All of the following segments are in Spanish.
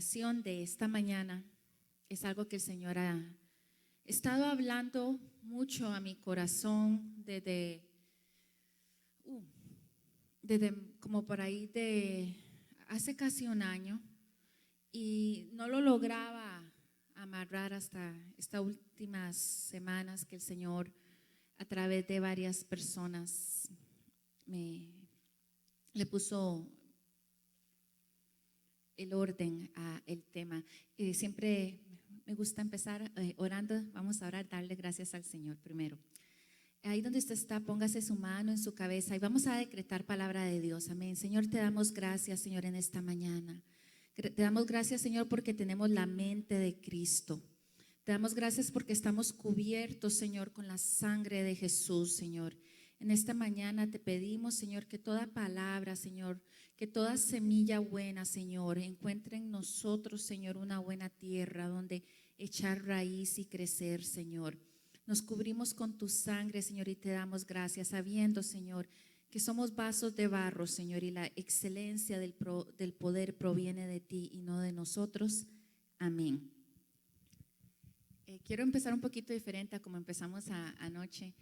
oración de esta mañana es algo que el Señor ha estado hablando mucho a mi corazón desde como por ahí de hace casi un año, y no lo lograba amarrar hasta estas últimas semanas que el Señor a través de varias personas le puso el orden a el tema. Siempre me gusta empezar orando. Vamos a orar, darle gracias al Señor primero. Ahí donde usted está, póngase su mano en su cabeza y vamos a decretar palabra de Dios. Amén. Señor, te damos gracias, Señor, en esta mañana. Te damos gracias, Señor, porque tenemos la mente de Cristo. Te damos gracias porque estamos cubiertos, Señor, con la sangre de Jesús, Señor. En esta mañana te pedimos, Señor, que toda palabra, Señor, que toda semilla buena, Señor, encuentre en nosotros, Señor, una buena tierra donde echar raíz y crecer, Señor. Nos cubrimos con tu sangre, Señor, y te damos gracias, sabiendo, Señor, que somos vasos de barro, Señor, y la excelencia del poder proviene de ti y no de nosotros. Amén. Quiero empezar un poquito diferente a como empezamos anoche.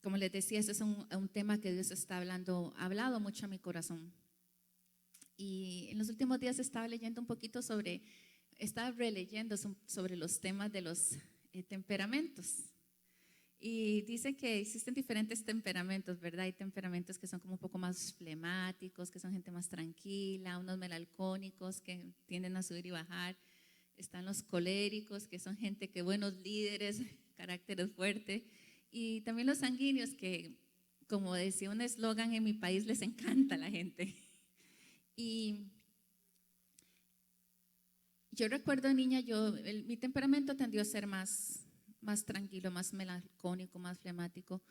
Como les decía, este es un tema que Dios ha hablado mucho a mi corazón. Y en los últimos días estaba leyendo un poquito estaba releyendo sobre los temas de los temperamentos. Y dice que existen diferentes temperamentos, ¿verdad? Hay temperamentos que son como un poco más flemáticos, que son gente más tranquila, unos melancólicos que tienden a subir y bajar. Están los coléricos, que son gente que buenos líderes, caracteres fuertes. Y también los sanguíneos, que como decía un eslogan en mi país, les encanta a la gente. Y yo recuerdo niña, mi temperamento tendió a ser más tranquilo, más melancólico, más flemático.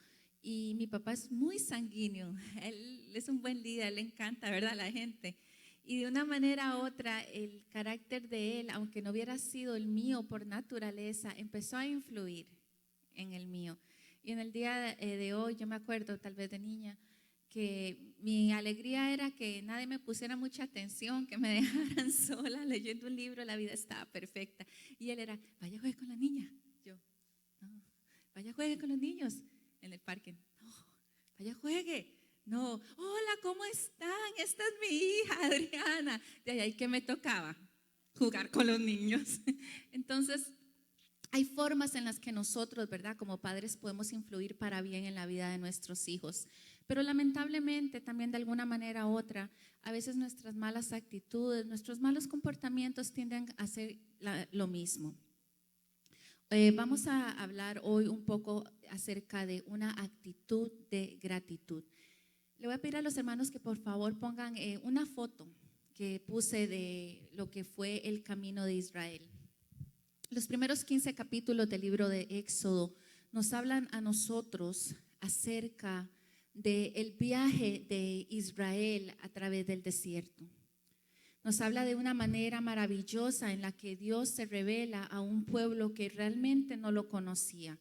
Y mi papá es muy sanguíneo, él es un buen líder, le encanta, ¿verdad?, a la gente. Y de una manera u otra, el carácter de él, aunque no hubiera sido el mío por naturaleza, empezó a influir en el mío. Y en el día de hoy, yo me acuerdo, tal vez de niña, que mi alegría era que nadie me pusiera mucha atención, que me dejaran sola leyendo un libro, la vida estaba perfecta. Y él era, vaya, juegue con la niña. Yo, no, vaya, juegue con los niños en el parque. No, vaya, juegue. No, hola, ¿cómo están? Esta es mi hija, Adriana. De ahí que me tocaba jugar con los niños. Entonces, hay formas en las que nosotros, ¿verdad?, como padres podemos influir para bien en la vida de nuestros hijos. Pero lamentablemente también de alguna manera u otra, a veces nuestras malas actitudes, nuestros malos comportamientos tienden a hacer lo mismo. Vamos a hablar hoy un poco acerca de una actitud de gratitud. Le voy a pedir a los hermanos que por favor pongan una foto que puse de lo que fue el camino de Israel. Los primeros 15 capítulos del libro de Éxodo nos hablan a nosotros acerca del viaje de Israel a través del desierto. Nos habla de una manera maravillosa en la que Dios se revela a un pueblo que realmente no lo conocía.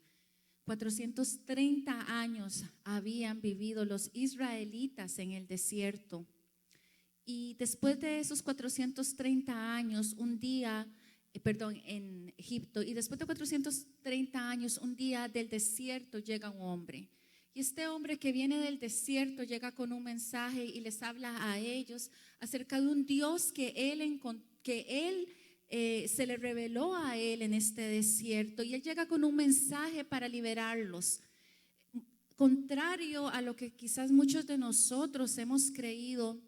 430 años habían vivido los israelitas en el desierto. Y después de esos 430 años, en Egipto, y después de 430 años, un día del desierto llega un hombre. Y este hombre que viene del desierto llega con un mensaje y les habla a ellos acerca de un Dios que él se le reveló a él en este desierto. Y él llega con un mensaje para liberarlos. Contrario a lo que quizás muchos de nosotros hemos creído,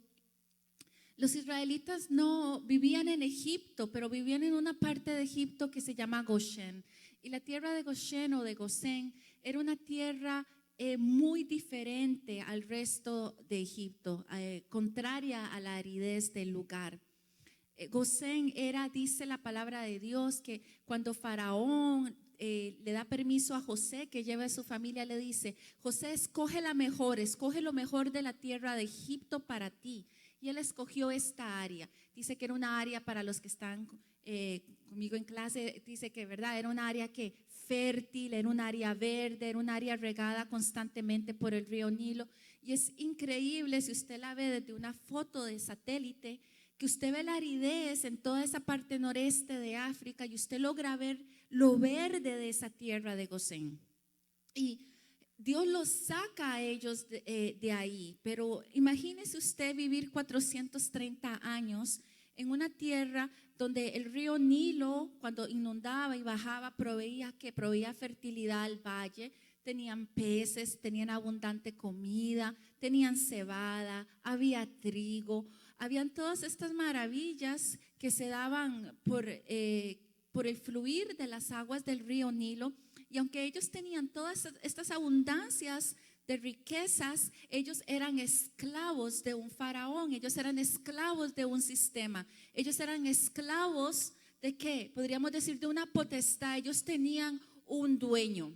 los israelitas no vivían en Egipto, pero vivían en una parte de Egipto que se llama Goshen. Y la tierra de Goshen o de Gosén era una tierra muy diferente al resto de Egipto, contraria a la aridez del lugar. Gosén era, dice la palabra de Dios, que cuando Faraón le da permiso a José que lleve a su familia, le dice: José, escoge lo mejor de la tierra de Egipto para ti. Y él escogió esta área. Dice que era una área, para los que están conmigo en clase, dice que verdad era un área fértil, era un área verde, era un área regada constantemente por el río Nilo. Y es increíble si usted la ve desde una foto de satélite, que usted ve la aridez en toda esa parte noreste de África y usted logra ver lo verde de esa tierra de Gosén. Y Dios los saca a ellos de ahí, pero imagínese usted vivir 430 años en una tierra donde el río Nilo, cuando inundaba y bajaba, proveía fertilidad al valle. Tenían peces, tenían abundante comida, tenían cebada, había trigo, habían todas estas maravillas que se daban por el fluir de las aguas del río Nilo. Y aunque ellos tenían todas estas abundancias de riquezas, ellos eran esclavos de un faraón, ellos eran esclavos de un sistema, ellos eran esclavos de ¿qué? Podríamos decir de una potestad. Ellos tenían un dueño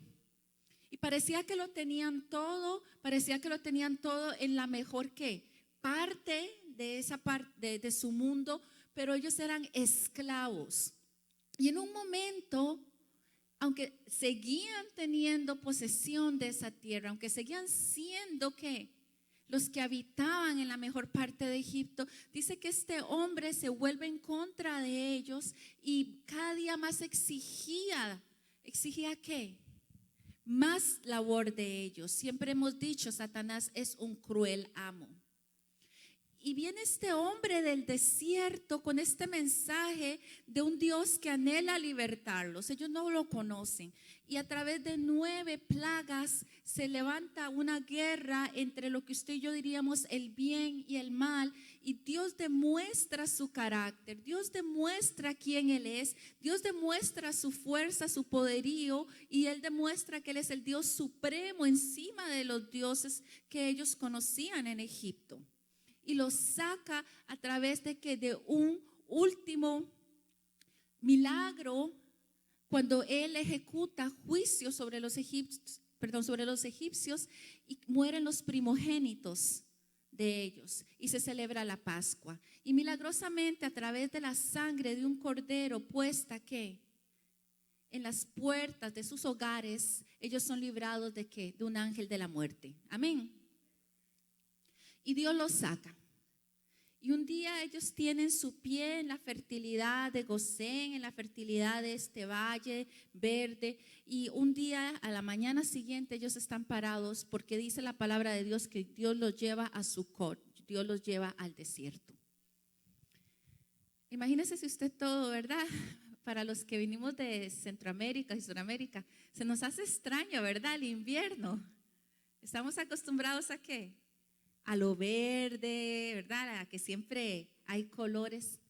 y parecía que lo tenían todo, en la mejor parte de esa parte de su mundo, pero ellos eran esclavos. Y en un momento, aunque seguían teniendo posesión de esa tierra, aunque seguían siendo los que habitaban en la mejor parte de Egipto, dice que este hombre se vuelve en contra de ellos y cada día más exigía ¿qué? Más labor de ellos. Siempre hemos dicho, Satanás es un cruel amo. Y viene este hombre del desierto con este mensaje de un Dios que anhela libertarlos. Ellos no lo conocen. Y a través de 9 plagas se levanta una guerra entre lo que usted y yo diríamos el bien y el mal. Y Dios demuestra su carácter. Dios demuestra quién Él es. Dios demuestra su fuerza, su poderío. Y Él demuestra que Él es el Dios supremo encima de los dioses que ellos conocían en Egipto. Y los saca a través de un último milagro, cuando él ejecuta juicio sobre los egipcios y mueren los primogénitos de ellos y se celebra la Pascua. Y milagrosamente, a través de la sangre de un cordero puesta en las puertas de sus hogares, ellos son librados de un ángel de la muerte. Amén. Y Dios los saca. Y un día ellos tienen su pie en la fertilidad de Gosén, en la fertilidad de este valle verde. Y un día, a la mañana siguiente, ellos están parados porque dice la palabra de Dios que Dios los lleva a Sucot, Dios los lleva al desierto. Imagínese si usted todo, ¿verdad? Para los que vinimos de Centroamérica y Sudamérica, se nos hace extraño, ¿verdad? El invierno. Estamos acostumbrados ¿a qué? A lo verde, ¿verdad? A que siempre hay colores.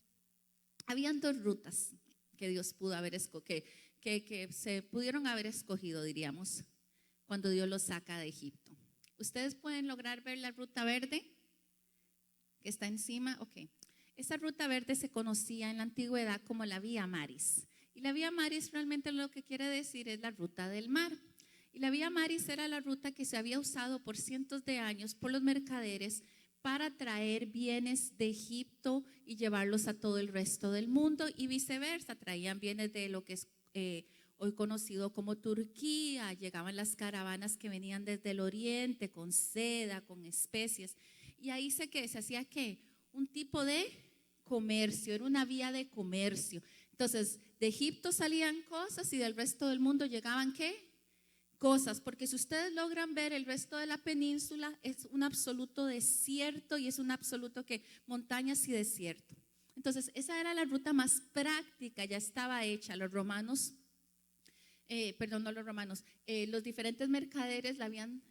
Habían 2 rutas que Dios pudo haber escogido, que se pudieron haber escogido, diríamos, cuando Dios los saca de Egipto. ¿Ustedes pueden lograr ver la ruta verde que está encima? Ok. Esa ruta verde se conocía en la antigüedad como la Vía Maris. Y la Vía Maris realmente lo que quiere decir es la ruta del mar. Y la Vía Maris era la ruta que se había usado por cientos de años por los mercaderes para traer bienes de Egipto y llevarlos a todo el resto del mundo y viceversa. Traían bienes de lo que es hoy conocido como Turquía. Llegaban las caravanas que venían desde el oriente con seda, con especies. Y ahí se hacía un tipo de comercio, era una vía de comercio. Entonces, de Egipto salían cosas y del resto del mundo llegaban cosas, porque si ustedes logran ver el resto de la península es un absoluto desierto y es un absoluto montañas y desierto. Entonces esa era la ruta más práctica, ya estaba hecha. Los romanos, los diferentes mercaderes la habían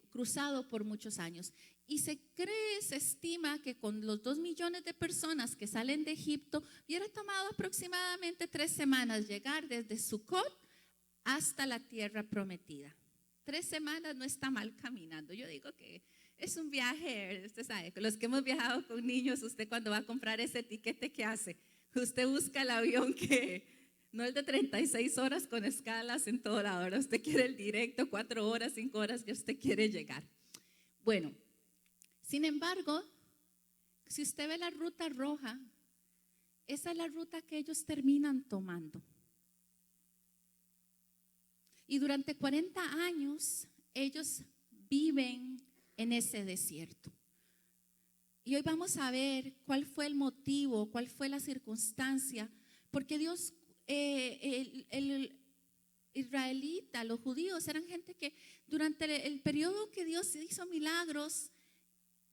cruzado por muchos años. Y se estima que con los 2 millones de personas que salen de Egipto, hubiera tomado aproximadamente 3 semanas llegar desde Sucot hasta la tierra prometida. 3 semanas no está mal caminando. Yo digo que es un viaje, usted sabe, los que hemos viajado con niños, usted cuando va a comprar ese tiquete, ¿qué hace? Usted busca el avión no el de 36 horas con escalas en todo lado. Ahora usted quiere el directo, 4 horas, 5 horas que usted quiere llegar. Bueno, sin embargo, si usted ve la ruta roja, esa es la ruta que ellos terminan tomando. Y durante 40 años ellos viven en ese desierto. Y hoy vamos a ver cuál fue el motivo, cuál fue la circunstancia, porque Dios, el israelita, los judíos eran gente que durante el periodo que Dios hizo milagros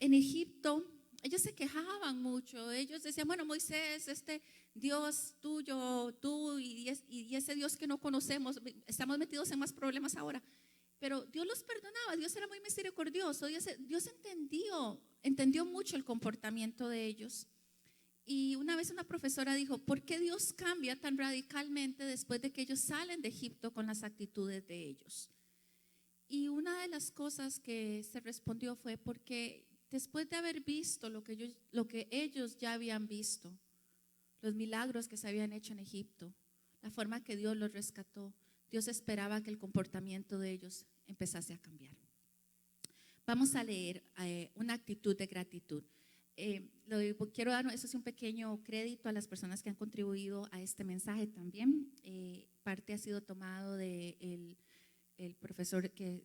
en Egipto, ellos se quejaban mucho. Ellos decían, bueno, Moisés, este Dios tuyo, tú y ese Dios que no conocemos, estamos metidos en más problemas ahora. Pero Dios los perdonaba, Dios era muy misericordioso, Dios entendió mucho el comportamiento de ellos. Y una vez una profesora dijo, ¿por qué Dios cambia tan radicalmente después de que ellos salen de Egipto con las actitudes de ellos? Y una de las cosas que se respondió fue porque después de haber visto lo que ellos ya habían visto, los milagros que se habían hecho en Egipto, la forma que Dios los rescató, Dios esperaba que el comportamiento de ellos empezase a cambiar. Vamos a leer una actitud de gratitud. Quiero dar, eso es un pequeño crédito a las personas que han contribuido a este mensaje también. Parte ha sido tomado del profesor que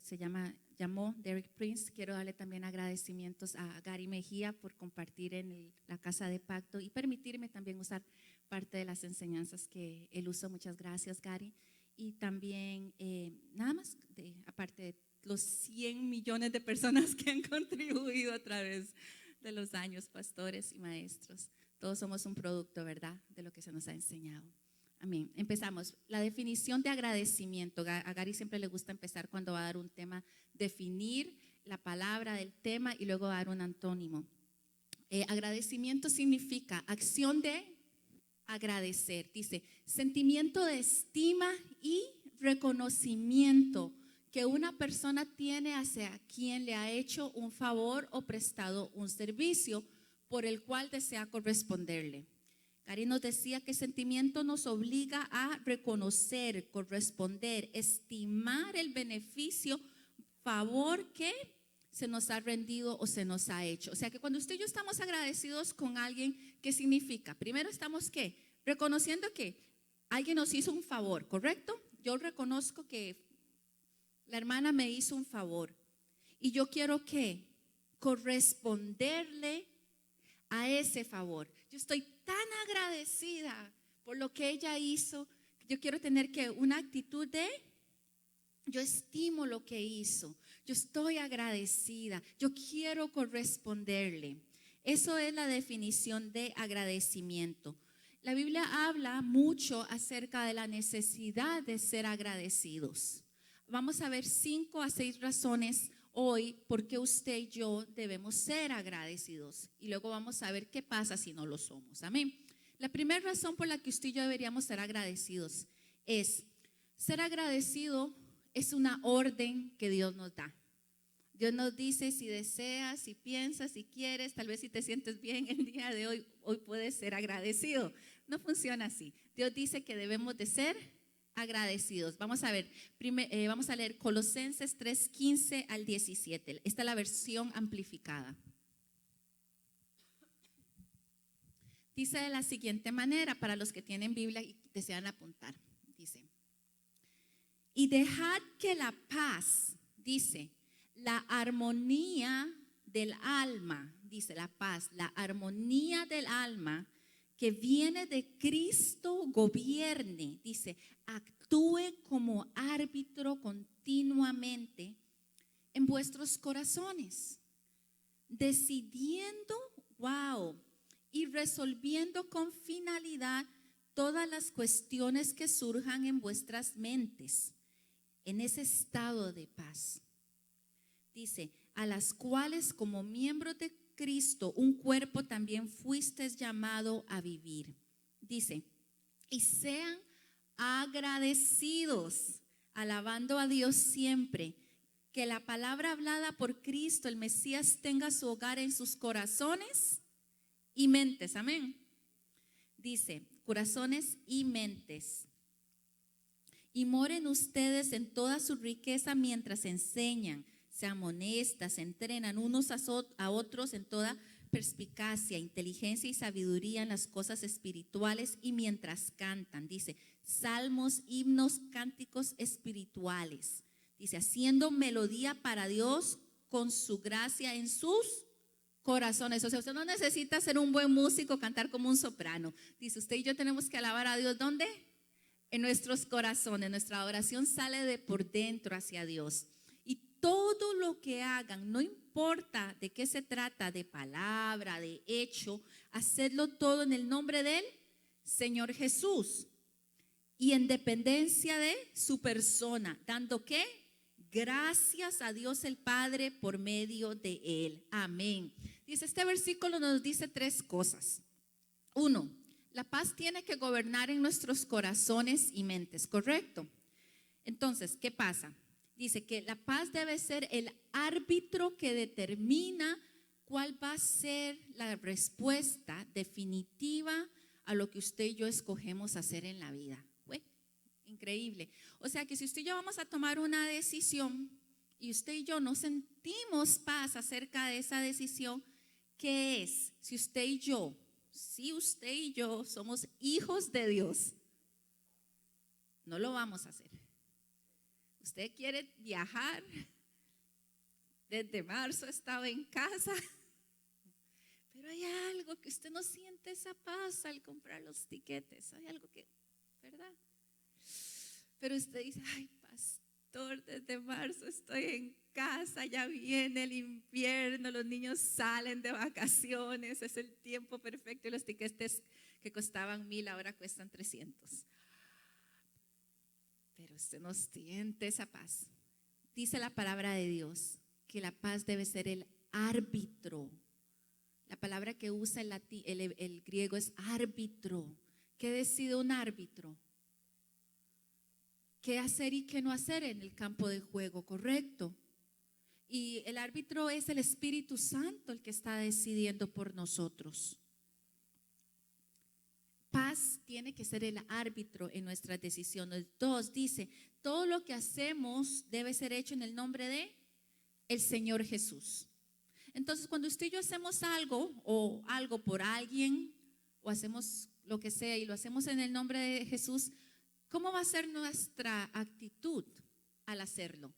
llamó Derek Prince. Quiero darle también agradecimientos a Gary Mejía por compartir en la Casa de Pacto y permitirme también usar parte de las enseñanzas que él usó. Muchas gracias, Gary. Y también, nada más, aparte de los 100 millones de personas que han contribuido a través de los años, pastores y maestros. Todos somos un producto, ¿verdad?, de lo que se nos ha enseñado. Amén. Empezamos. La definición de agradecimiento. A Gary siempre le gusta empezar cuando va a dar un tema, definir la palabra del tema y luego dar un antónimo. Agradecimiento significa acción de agradecer. Dice, sentimiento de estima y reconocimiento que una persona tiene hacia quien le ha hecho un favor o prestado un servicio por el cual desea corresponderle. Gary nos decía que sentimiento nos obliga a reconocer, corresponder, estimar el beneficio, favor que se nos ha rendido o se nos ha hecho. O sea que cuando usted y yo estamos agradecidos con alguien, ¿qué significa? Primero estamos ¿qué? Reconociendo que alguien nos hizo un favor, ¿correcto? Yo reconozco que la hermana me hizo un favor y yo quiero ¿qué? Corresponderle a ese favor. Yo estoy tan agradecida por lo que ella hizo, yo quiero tener que una actitud de yo estimo lo que hizo, yo estoy agradecida, yo quiero corresponderle. Eso es la definición de agradecimiento. La Biblia habla mucho acerca de la necesidad de ser agradecidos. Vamos a ver 5 a 6 razones hoy por qué usted y yo debemos ser agradecidos. Y luego vamos a ver qué pasa si no lo somos. Amén. La primera razón por la que usted y yo deberíamos ser agradecidos es ser agradecido. Es una orden que Dios nos da. Dios nos dice, si deseas, si piensas, si quieres, tal vez si te sientes bien el día de hoy, hoy puedes ser agradecido. No funciona así. Dios dice que debemos de ser agradecidos. Vamos a ver, vamos a leer Colosenses 3:15 al 17. Esta es la versión amplificada. Dice de la siguiente manera, para los que tienen Biblia y desean apuntar. Dice, y dejad que la paz, dice, la armonía del alma, dice la paz, la armonía del alma que viene de Cristo gobierne, dice, actúe como árbitro continuamente en vuestros corazones, decidiendo, y resolviendo con finalidad todas las cuestiones que surjan en vuestras mentes, en ese estado de paz. Dice, a las cuales como miembros de Cristo, un cuerpo también fuisteis llamado a vivir. Dice, y sean agradecidos, alabando a Dios siempre, que la palabra hablada por Cristo, el Mesías, tenga su hogar en sus corazones y mentes. Amén. Dice, corazones y mentes. Y moren ustedes en toda su riqueza mientras enseñan, se amonestan, se entrenan unos a otros en toda perspicacia, inteligencia y sabiduría en las cosas espirituales, y mientras cantan, dice, salmos, himnos, cánticos espirituales, dice, haciendo melodía para Dios con su gracia en sus corazones. O sea, usted no necesita ser un buen músico, cantar como un soprano. Dice, usted y yo tenemos que alabar a Dios. ¿Dónde? En nuestros corazones. Nuestra adoración sale de por dentro hacia Dios. Y todo lo que hagan, no importa de qué se trata, de palabra, de hecho, hacedlo todo en el nombre del Señor Jesús y en dependencia de su persona, dando ¿qué? Gracias a Dios el Padre por medio de Él. Amén. Dice, este versículo nos dice tres cosas. Uno, la paz tiene que gobernar en nuestros corazones y mentes, ¿correcto? Entonces, ¿qué pasa? Dice que la paz debe ser el árbitro que determina cuál va a ser la respuesta definitiva a lo que usted y yo escogemos hacer en la vida. Bueno, increíble. O sea que si usted y yo vamos a tomar una decisión y usted y yo no sentimos paz acerca de esa decisión, ¿qué es? Si usted y yo somos hijos de Dios, no lo vamos a hacer. Usted quiere viajar, desde marzo estaba en casa, pero hay algo que usted no siente esa paz al comprar los tiquetes, hay algo que, ¿verdad? Pero usted dice, ay pastor, desde marzo estoy en casa, ya viene el invierno, los niños salen de vacaciones, es el tiempo perfecto y los tiquetes que costaban 1,000 ahora cuestan 300. Pero usted no siente esa paz. Dice la palabra de Dios que la paz debe ser el árbitro. La palabra que usa el griego es árbitro. ¿Qué decide un árbitro? ¿Qué hacer y qué no hacer en el campo de juego? Correcto. Y el árbitro es el Espíritu Santo el que está decidiendo por nosotros. Paz tiene que ser el árbitro en nuestras decisiones. 2, dice, todo lo que hacemos debe ser hecho en el nombre de el Señor Jesús. Entonces, cuando usted y yo hacemos algo o algo por alguien o hacemos lo que sea y lo hacemos en el nombre de Jesús, ¿cómo va a ser nuestra actitud al hacerlo?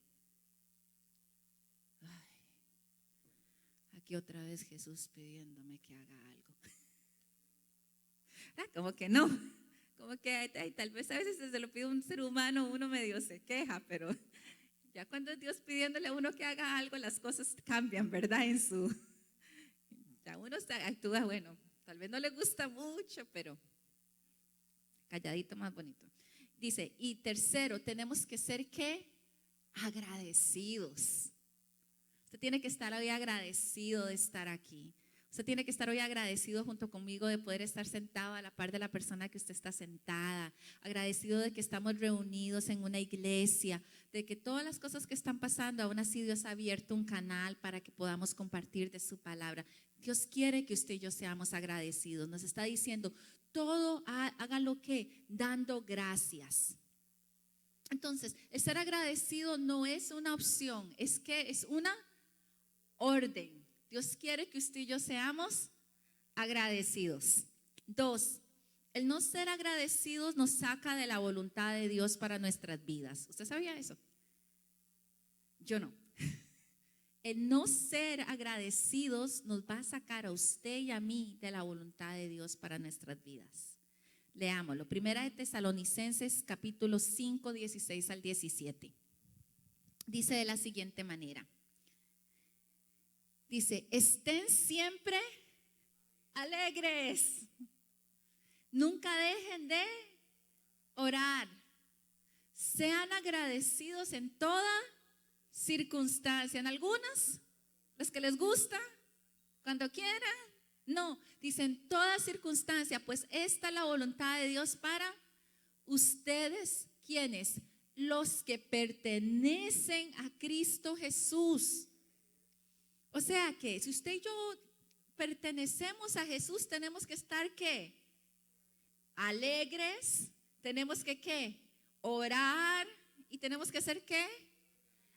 Ay, aquí otra vez Jesús pidiéndome que haga algo. Como que no, como que ay, tal vez a veces se lo pide un ser humano, uno medio se queja, pero ya cuando es Dios pidiéndole a uno que haga algo, las cosas cambian, ¿verdad? Ya uno actúa, bueno, tal vez no le gusta mucho, pero calladito más bonito. Dice, y tercero, tenemos que ser ¿qué? Agradecidos. Usted tiene que estar hoy agradecido de estar aquí. Usted tiene que estar hoy agradecido junto conmigo de poder estar sentado a la par de la persona que usted está sentada, agradecido de que estamos reunidos en una iglesia, de que todas las cosas que están pasando, aún así Dios ha abierto un canal para que podamos compartir de su palabra. Dios quiere que usted y yo seamos agradecidos. Nos está diciendo, todo hágalo que dando gracias. Entonces, el ser agradecido no es una opción, es que es una orden. Dios quiere que usted y yo seamos agradecidos. 2, el no ser agradecidos nos saca de la voluntad de Dios para nuestras vidas. ¿Usted sabía eso? Yo no. El no ser agradecidos nos va a sacar a usted y a mí de la voluntad de Dios para nuestras vidas. Leámoslo. Primera de Tesalonicenses capítulo 5, 16 al 17. Dice de la siguiente manera. Dice, estén siempre alegres. Nunca dejen de orar. Sean agradecidos en toda circunstancia. En algunas, los que les gusta, cuando quieran. No, dice en toda circunstancia, pues esta es la voluntad de Dios para ustedes. ¿Quiénes? Los que pertenecen a Cristo Jesús. O sea que si usted y yo pertenecemos a Jesús, tenemos que estar ¿qué? Alegres, tenemos que ¿qué? Orar y tenemos que ser ¿qué?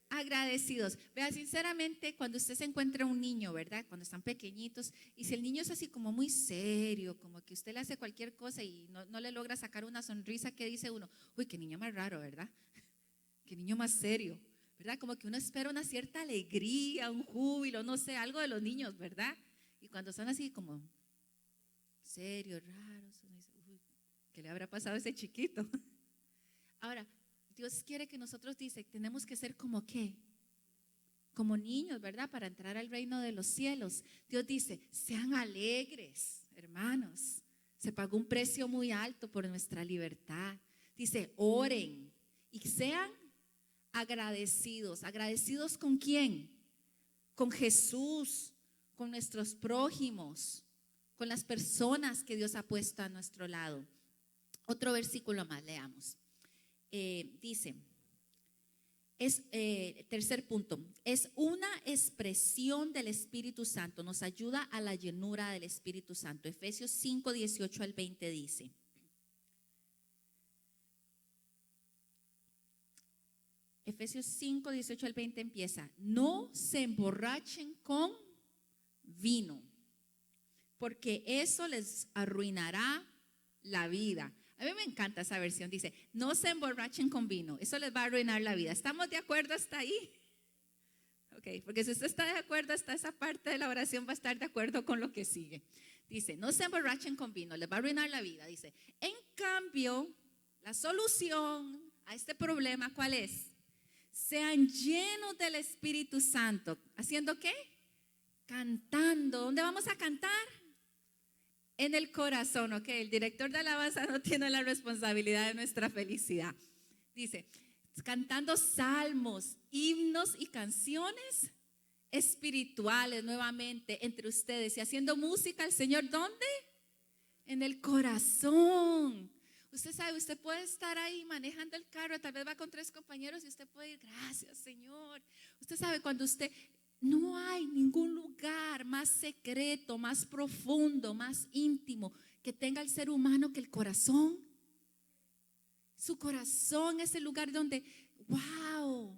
Agradecidos. Vea, sinceramente, cuando usted se encuentra un niño, ¿verdad? Cuando están pequeñitos, y si el niño es así como muy serio, como que usted le hace cualquier cosa y no le logra sacar una sonrisa, ¿qué dice uno? Uy, qué niño más raro, ¿verdad? Qué niño más serio, ¿verdad? Como que uno espera una cierta alegría, un júbilo, no sé, algo de los niños, ¿verdad? cuando son así como serios, raros, uno dice, uy, ¿qué le habrá pasado a ese chiquito? Ahora, Dios quiere que nosotros, dice, tenemos que ser como ¿qué? Como niños, ¿verdad? Para entrar al reino de los cielos. Dios dice, sean alegres, hermanos. Se pagó un precio muy alto por nuestra libertad. Dice, oren y sean agradecidos. ¿Agradecidos con quién? Con Jesús, con nuestros prójimos, con las personas que Dios ha puesto a nuestro lado. Otro versículo más, leamos. Dice, tercer punto, es una expresión del Espíritu Santo, nos ayuda a la llenura del Espíritu Santo. Efesios 5, 18 al 20 dice, Efesios 5, 18 al 20 empieza, no se emborrachen con vino, porque eso les arruinará la vida. A mí me encanta esa versión, dice, no se emborrachen con vino, eso les va a arruinar la vida. ¿Estamos de acuerdo hasta ahí? Ok, porque si usted está de acuerdo hasta esa parte de la oración, va a estar de acuerdo con lo que sigue. Dice, no se emborrachen con vino, les va a arruinar la vida. Dice, en cambio, la solución a este problema, ¿cuál es? Sean llenos del Espíritu Santo. ¿Haciendo qué? Cantando. ¿Dónde vamos a cantar? En el corazón, ok. El director de alabanza no tiene la responsabilidad de nuestra felicidad. Dice, cantando salmos, himnos y canciones espirituales nuevamente entre ustedes y haciendo música al Señor. ¿Dónde? En el corazón. Usted sabe, usted puede estar ahí manejando el carro, tal vez va con 3 compañeros y usted puede ir, gracias Señor. Usted sabe, cuando usted, no hay ningún lugar más secreto, más profundo, más íntimo que tenga el ser humano que el corazón. Su corazón es el lugar donde, wow,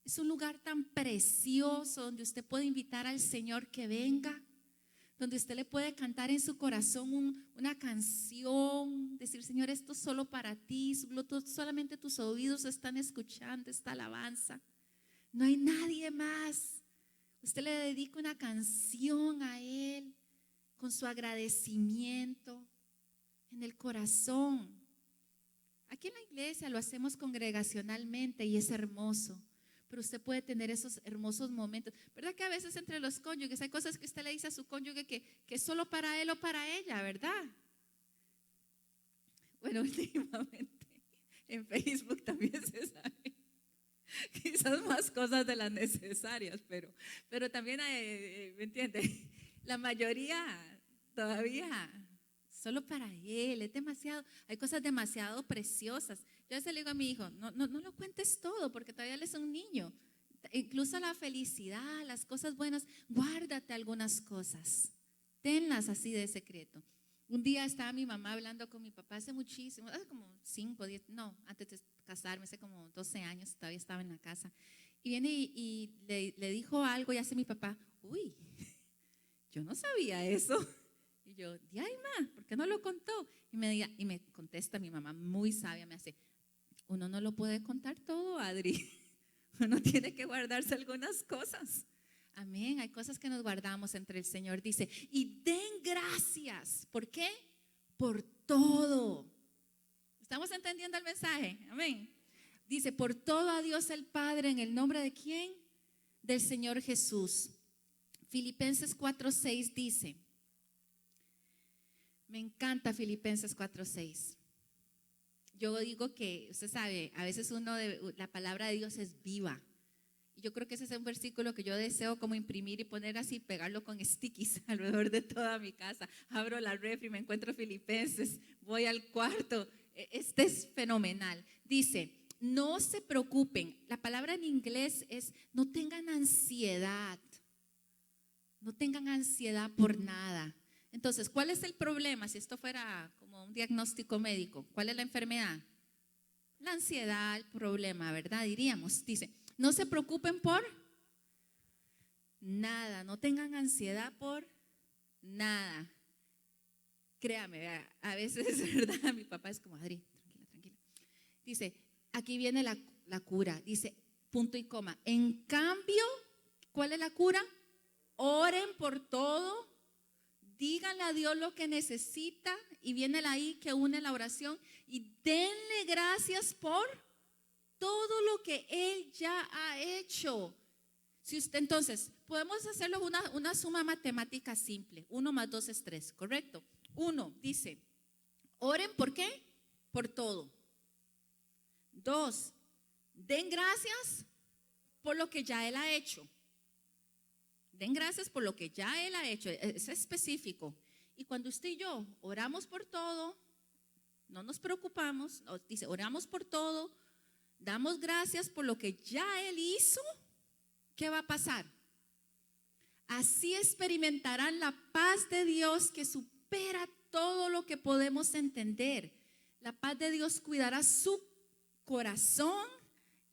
es un lugar tan precioso donde usted puede invitar al Señor que venga, donde usted le puede cantar en su corazón una canción, decir, Señor, esto es solo para ti, solamente tus oídos están escuchando esta alabanza, no hay nadie más. Usted le dedica una canción a Él con su agradecimiento en el corazón. Aquí en la iglesia lo hacemos congregacionalmente y es hermoso, pero usted puede tener esos hermosos momentos. ¿Verdad que a veces entre los cónyuges hay cosas que usted le dice a su cónyuge que es solo para él o para ella, ¿verdad? Bueno, últimamente en Facebook también se sabe quizás más cosas de las necesarias, pero también hay, ¿me entiende? La mayoría todavía solo para él, es demasiado, hay cosas demasiado preciosas. Yo a veces le digo a mi hijo, no lo cuentes todo porque todavía él es un niño. Incluso la felicidad, las cosas buenas, guárdate algunas cosas, tenlas así de secreto. Un día estaba mi mamá hablando con mi papá hace muchísimo, hace como 5, 10, no, antes de casarme, hace como 12 años, todavía estaba en la casa. Y viene y le dijo algo y hace mi papá, uy, yo no sabía eso. Y yo, ay ma, ¿por qué no lo contó? Y me contesta mi mamá, muy sabia, me hace, uno no lo puede contar todo, Adri. Uno tiene que guardarse algunas cosas. Amén, hay cosas que nos guardamos entre el Señor. Dice, y den gracias. ¿Por qué? Por todo. ¿Estamos entendiendo el mensaje? Amén. Dice, por todo a Dios el Padre, en el nombre de ¿quién? Del Señor Jesús. Filipenses 4:6 dice, me encanta Filipenses 4:6. Yo digo que, usted sabe, a veces la palabra de Dios es viva. Y yo creo que ese es un versículo que yo deseo como imprimir y poner así, pegarlo con stickies alrededor de toda mi casa. Abro la refri, me encuentro Filipenses, voy al cuarto. Este es fenomenal. Dice, no se preocupen. La palabra en inglés es, no tengan ansiedad. No tengan ansiedad por nada. Entonces, ¿cuál es el problema? Si esto fuera como un diagnóstico médico, ¿cuál es la enfermedad? La ansiedad, el problema, ¿verdad? Diríamos, dice, no se preocupen por nada, no tengan ansiedad por nada. Créame, a veces es verdad, mi papá es como, Adri, tranquila. Dice, aquí viene la cura, dice, punto y coma. En cambio, ¿cuál es la cura? Oren por todo. díganle a Dios lo que necesita y viene ahí que une la oración y denle gracias por todo lo que Él ya ha hecho. Si usted, entonces, podemos hacerlo una suma matemática simple. 1 más 2 es 3, ¿correcto? 1 dice, oren ¿por qué? Por todo. 2, den gracias por lo que ya Él ha hecho. Den gracias por lo que ya Él ha hecho. Es específico. Y cuando usted y yo oramos por todo, no nos preocupamos, dice, oramos por todo, damos gracias por lo que ya Él hizo, ¿qué va a pasar? Así experimentarán la paz de Dios que supera todo lo que podemos entender. La paz de Dios cuidará su corazón,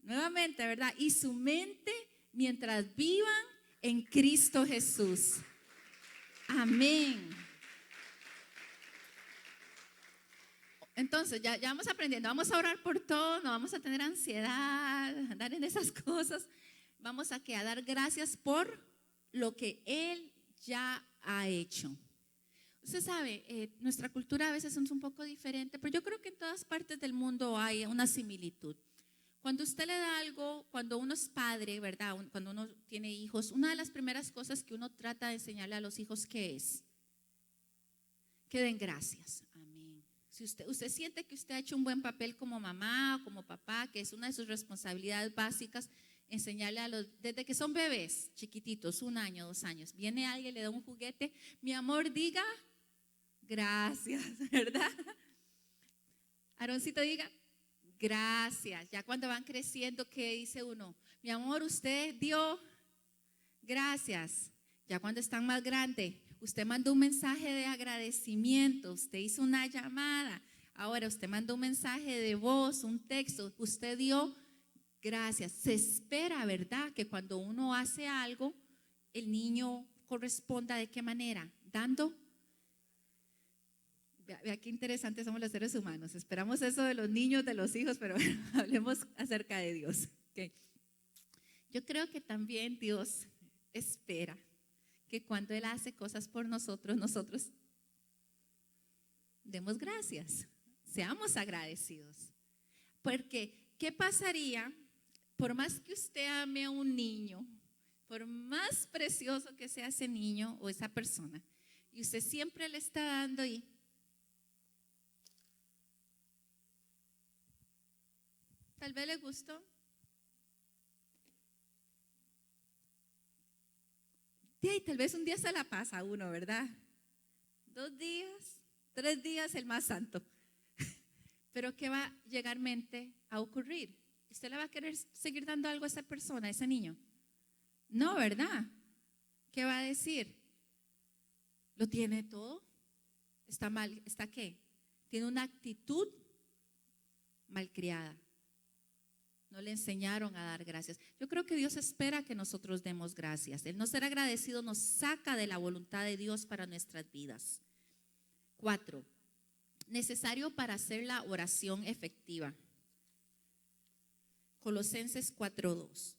nuevamente, ¿verdad? Y su mente mientras vivan en Cristo Jesús. Amén. Entonces, ya vamos aprendiendo. Vamos a orar por todo, no vamos a tener ansiedad, andar en esas cosas. Vamos a dar gracias por lo que Él ya ha hecho. Usted sabe, nuestra cultura a veces es un poco diferente, pero yo creo que en todas partes del mundo hay una similitud. Cuando usted le da algo, cuando uno es padre, ¿verdad? Cuando uno tiene hijos, una de las primeras cosas que uno trata de enseñarle a los hijos, ¿qué es? Que den gracias. Amén. Si usted siente que usted ha hecho un buen papel como mamá o como papá, que es una de sus responsabilidades básicas, enseñarle a los, desde que son bebés, chiquititos, 1 año, 2 años, viene alguien, le da un juguete, mi amor, diga gracias, ¿verdad? Aaroncito, diga gracias. Ya cuando van creciendo, ¿qué dice uno? Mi amor, usted dio gracias. Ya cuando están más grandes, usted mandó un mensaje de agradecimiento, usted hizo una llamada, ahora usted mandó un mensaje de voz, un texto, usted dio gracias. Se espera, ¿verdad?, que cuando uno hace algo, el niño corresponda ¿de qué manera? Dando. Vea qué interesantes somos los seres humanos. Esperamos eso de los niños, de los hijos, pero hablemos acerca de Dios. Okay. Yo creo que también Dios espera que cuando Él hace cosas por nosotros, nosotros demos gracias, seamos agradecidos. Porque, ¿qué pasaría? Por más que usted ame a un niño, por más precioso que sea ese niño o esa persona, y usted siempre le está dando y tal vez le gustó. Y tal vez un día se la pasa a uno, ¿verdad? 2 días, 3 días el más santo. Pero ¿qué va a llegar mente a ocurrir? ¿Usted le va a querer seguir dando algo a esa persona, a ese niño? No, ¿verdad? ¿Qué va a decir? ¿Lo tiene todo? ¿Está mal? ¿Está qué? Tiene una actitud malcriada. No le enseñaron a dar gracias. Yo creo que Dios espera que nosotros demos gracias. El no ser agradecido nos saca de la voluntad de Dios para nuestras vidas. 4. Necesario para hacer la oración efectiva. Colosenses 4:2.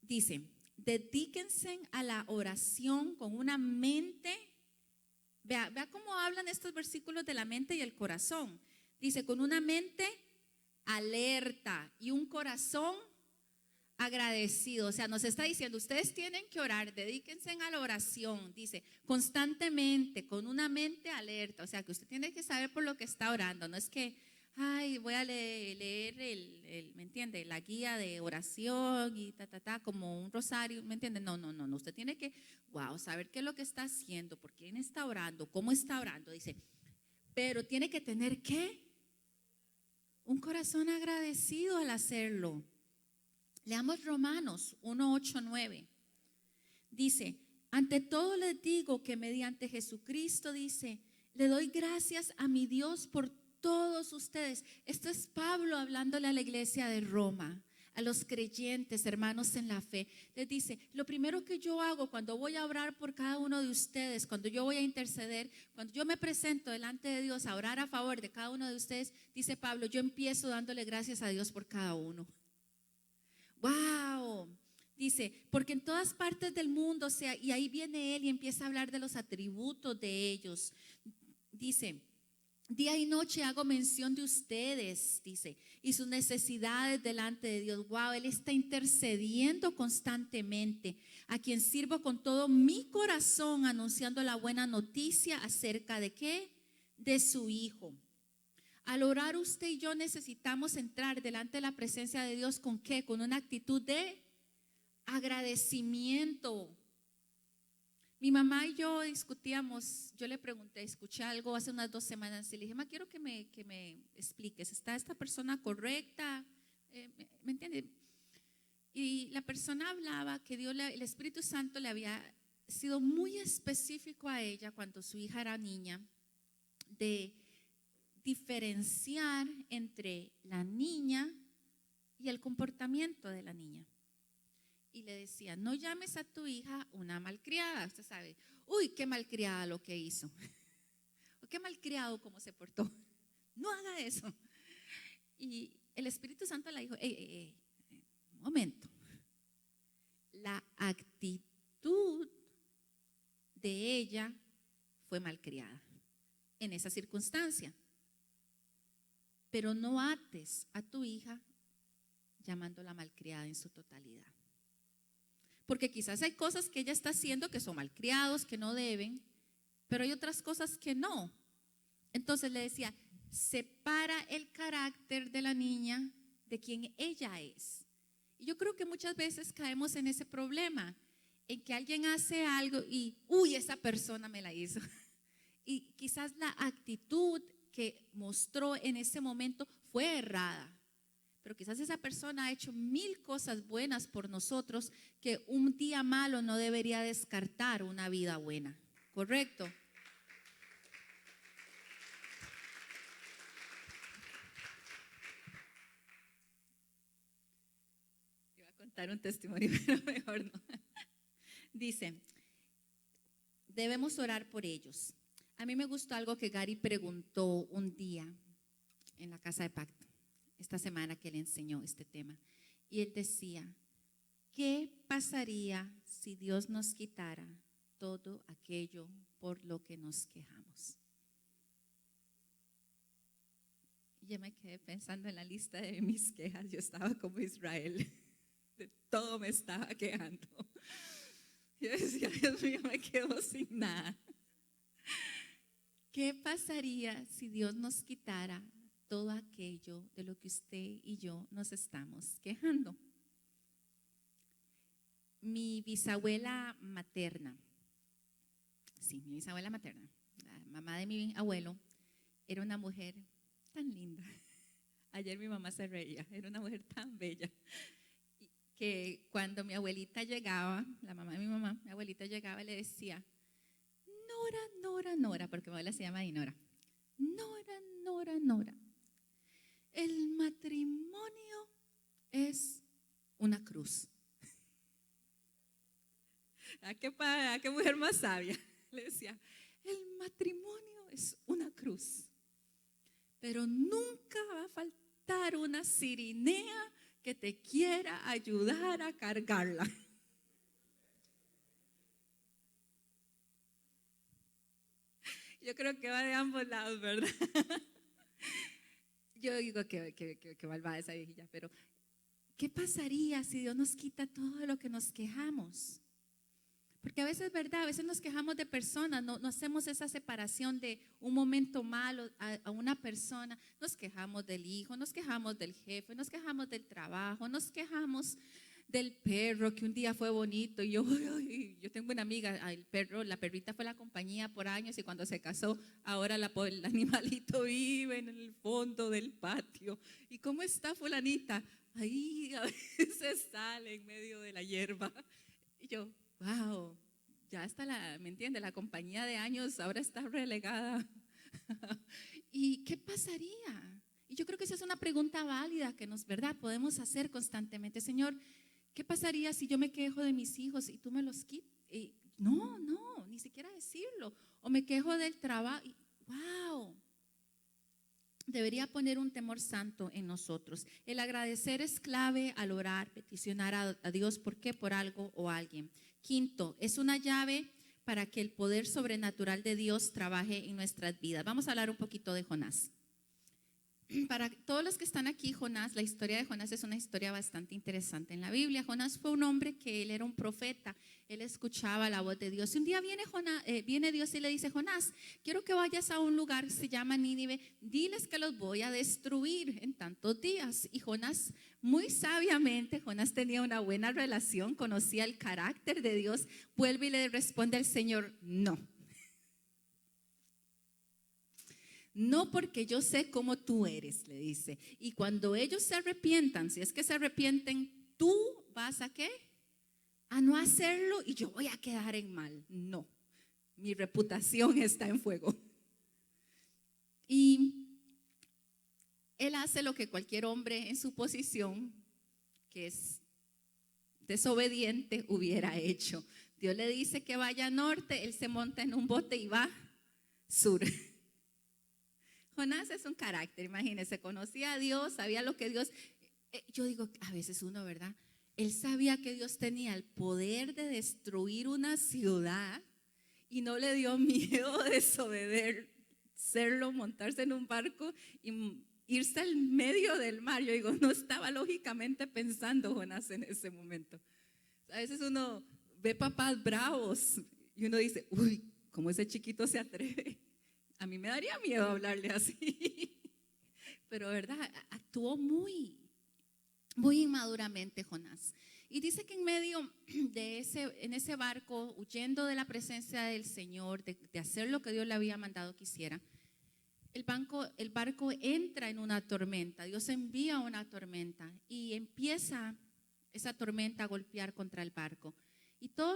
Dice, dedíquense a la oración con una mente. Vea cómo hablan estos versículos de la mente y el corazón. Dice, con una mente alerta y un corazón agradecido. O sea, nos está diciendo, ustedes tienen que orar, dedíquense a la oración. Dice, constantemente, con una mente alerta. O sea, que usted tiene que saber por lo que está orando. No es que, ay, voy a leer ¿me entiende? La guía de oración y como un rosario, ¿me entiende? No. Usted tiene que, saber qué es lo que está haciendo, por quién está orando, cómo está orando. Dice, pero tiene que tener, ¿qué? Un corazón agradecido al hacerlo. Leamos Romanos 1:8-9. Dice, ante todo les digo que mediante Jesucristo, dice, le doy gracias a mi Dios por todos ustedes. Esto es Pablo hablándole a la iglesia de Roma, a los creyentes, hermanos en la fe. Les dice, lo primero que yo hago cuando voy a orar por cada uno de ustedes, cuando yo voy a interceder, cuando yo me presento delante de Dios a orar a favor de cada uno de ustedes, dice Pablo, yo empiezo dándole gracias a Dios por cada uno. ¡Wow! Dice, porque en todas partes del mundo, o sea, y ahí viene él y empieza a hablar de los atributos de ellos. Dice, día y noche hago mención de ustedes, dice, y sus necesidades delante de Dios. Wow, él está intercediendo constantemente, a quien sirvo con todo mi corazón, anunciando la buena noticia acerca de ¿qué? De su Hijo. Al orar usted y yo necesitamos entrar delante de la presencia de Dios ¿con qué? Con una actitud de agradecimiento. Mi mamá y yo discutíamos, yo le pregunté, escuché algo hace unas 2 semanas y le dije, ma, quiero que me expliques, ¿está esta persona correcta? ¿Me entiende? Y la persona hablaba que Dios, el Espíritu Santo le había sido muy específico a ella cuando su hija era niña, de diferenciar entre la niña y el comportamiento de la niña. Y le decía, no llames a tu hija una malcriada. Usted sabe, uy, qué malcriada lo que hizo. O qué malcriado cómo se portó. No haga eso. Y el Espíritu Santo le dijo, un momento. La actitud de ella fue malcriada en esa circunstancia. Pero no ates a tu hija llamándola malcriada en su totalidad. Porque quizás hay cosas que ella está haciendo que son malcriados, que no deben, pero hay otras cosas que no. Entonces le decía, separa el carácter de la niña de quien ella es. Y yo creo que muchas veces caemos en ese problema, en que alguien hace algo y, uy, esa persona me la hizo. Y quizás la actitud que mostró en ese momento fue errada. Pero quizás esa persona ha hecho 1000 cosas buenas por nosotros que un día malo no debería descartar una vida buena. ¿Correcto? Iba a contar un testimonio, pero mejor no. Dice, debemos orar por ellos. A mí me gustó algo que Gary preguntó un día en la casa de pacto. Esta semana que le enseñó este tema. Y él decía, ¿qué pasaría si Dios nos quitara todo aquello por lo que nos quejamos? Y yo me quedé pensando en la lista de mis quejas. Yo estaba como Israel. De todo me estaba quejando. Yo decía, Dios mío, me quedo sin nada. ¿Qué pasaría si Dios nos quitara todo aquello de lo que usted y yo nos estamos quejando? Mi bisabuela materna, la mamá de mi abuelo, era una mujer tan linda. Ayer mi mamá se reía, era una mujer tan bella, que cuando mi abuelita llegaba, la mamá de mi mamá, mi abuelita llegaba y le decía, Nora, Nora, Nora, porque mi abuela se llama Dinora, Nora, Nora, Nora. El matrimonio es una cruz. ¿A qué mujer más sabia? Le decía, el matrimonio es una cruz, pero nunca va a faltar una cirinea que te quiera ayudar a cargarla. Yo creo que va de ambos lados, ¿verdad? Yo digo que malvada esa viejilla, pero ¿qué pasaría si Dios nos quita todo lo que nos quejamos? Porque a veces, ¿verdad? A veces nos quejamos de personas, no hacemos esa separación de un momento malo a una persona. Nos quejamos del hijo, nos quejamos del jefe, nos quejamos del trabajo, nos quejamos del perro que un día fue bonito. Y yo tengo una amiga, el perro, la perrita fue la compañía por años y cuando se casó, ahora el animalito vive en el fondo del patio. ¿Y cómo está fulanita? Ahí a veces sale en medio de la hierba. Y yo, wow, ya está ¿me entiende? La compañía de años ahora está relegada. ¿Y qué pasaría? Y yo creo que esa es una pregunta válida que ¿verdad? Podemos hacer constantemente. Señor, ¿qué pasaría si yo me quejo de mis hijos y tú me los quitas? No, ni siquiera decirlo. O me quejo del trabajo. Wow. debería poner un temor santo en nosotros. El agradecer es clave al orar, peticionar a Dios. ¿Por qué? Por algo o alguien. Quinto, es una llave para que el poder sobrenatural de Dios trabaje en nuestras vidas. Vamos a hablar un poquito de Jonás. Para todos los que están aquí, Jonás, la historia de Jonás es una historia bastante interesante en la Biblia. Jonás fue un hombre que él era un profeta, él escuchaba la voz de Dios. Y un día viene Dios y le dice: Jonás, quiero que vayas a un lugar que se llama Nínive, diles que los voy a destruir en tantos días. Y Jonás, muy sabiamente, Jonás tenía una buena relación, conocía el carácter de Dios, vuelve y le responde al Señor: no. No, porque yo sé cómo tú eres, le dice. Y cuando ellos se arrepientan, si es que se arrepienten, tú vas a ¿qué? A no hacerlo y yo voy a quedar en mal. No, mi reputación está en fuego. Y él hace lo que cualquier hombre en su posición, que es desobediente, hubiera hecho. Dios le dice que vaya norte, él se monta en un bote y va sur. Jonás es un carácter, imagínense, conocía a Dios, sabía lo que Dios, yo digo, a veces uno, ¿verdad? Él sabía que Dios tenía el poder de destruir una ciudad y no le dio miedo desobedecerlo, montarse en un barco y irse al medio del mar. Yo digo, no estaba lógicamente pensando Jonás en ese momento. A veces uno ve papás bravos y uno dice, uy, ¿cómo ese chiquito se atreve? A mí me daría miedo hablarle así, pero verdad, actuó muy inmaduramente Jonás. Y dice que en medio de en ese barco, huyendo de la presencia del Señor, de hacer lo que Dios le había mandado que hiciera, el barco entra en una tormenta. Dios envía una tormenta y empieza esa tormenta a golpear contra el barco. Y toda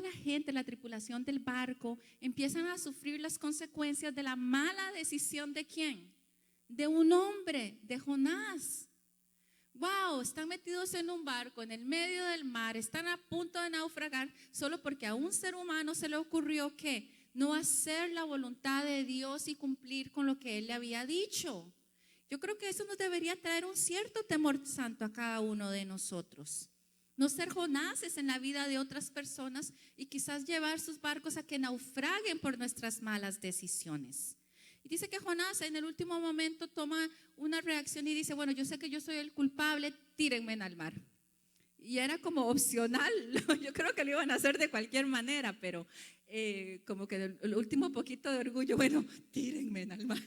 la gente, la tripulación del barco, empiezan a sufrir las consecuencias de la mala decisión ¿de quién? De un hombre, de Jonás. Wow, están metidos en un barco en el medio del mar, están a punto de naufragar solo porque a un ser humano se le ocurrió que no hacer la voluntad de Dios y cumplir con lo que Él le había dicho. Yo creo que eso nos debería traer un cierto temor santo a cada uno de nosotros. No ser Jonases en la vida de otras personas y quizás llevar sus barcos a que naufraguen por nuestras malas decisiones. Y dice que Jonás en el último momento toma una reacción y dice, bueno, yo sé que yo soy el culpable, tírenme al mar. Y era como opcional, yo creo que lo iban a hacer de cualquier manera, pero como que el último poquito de orgullo, bueno, tírenme al mar.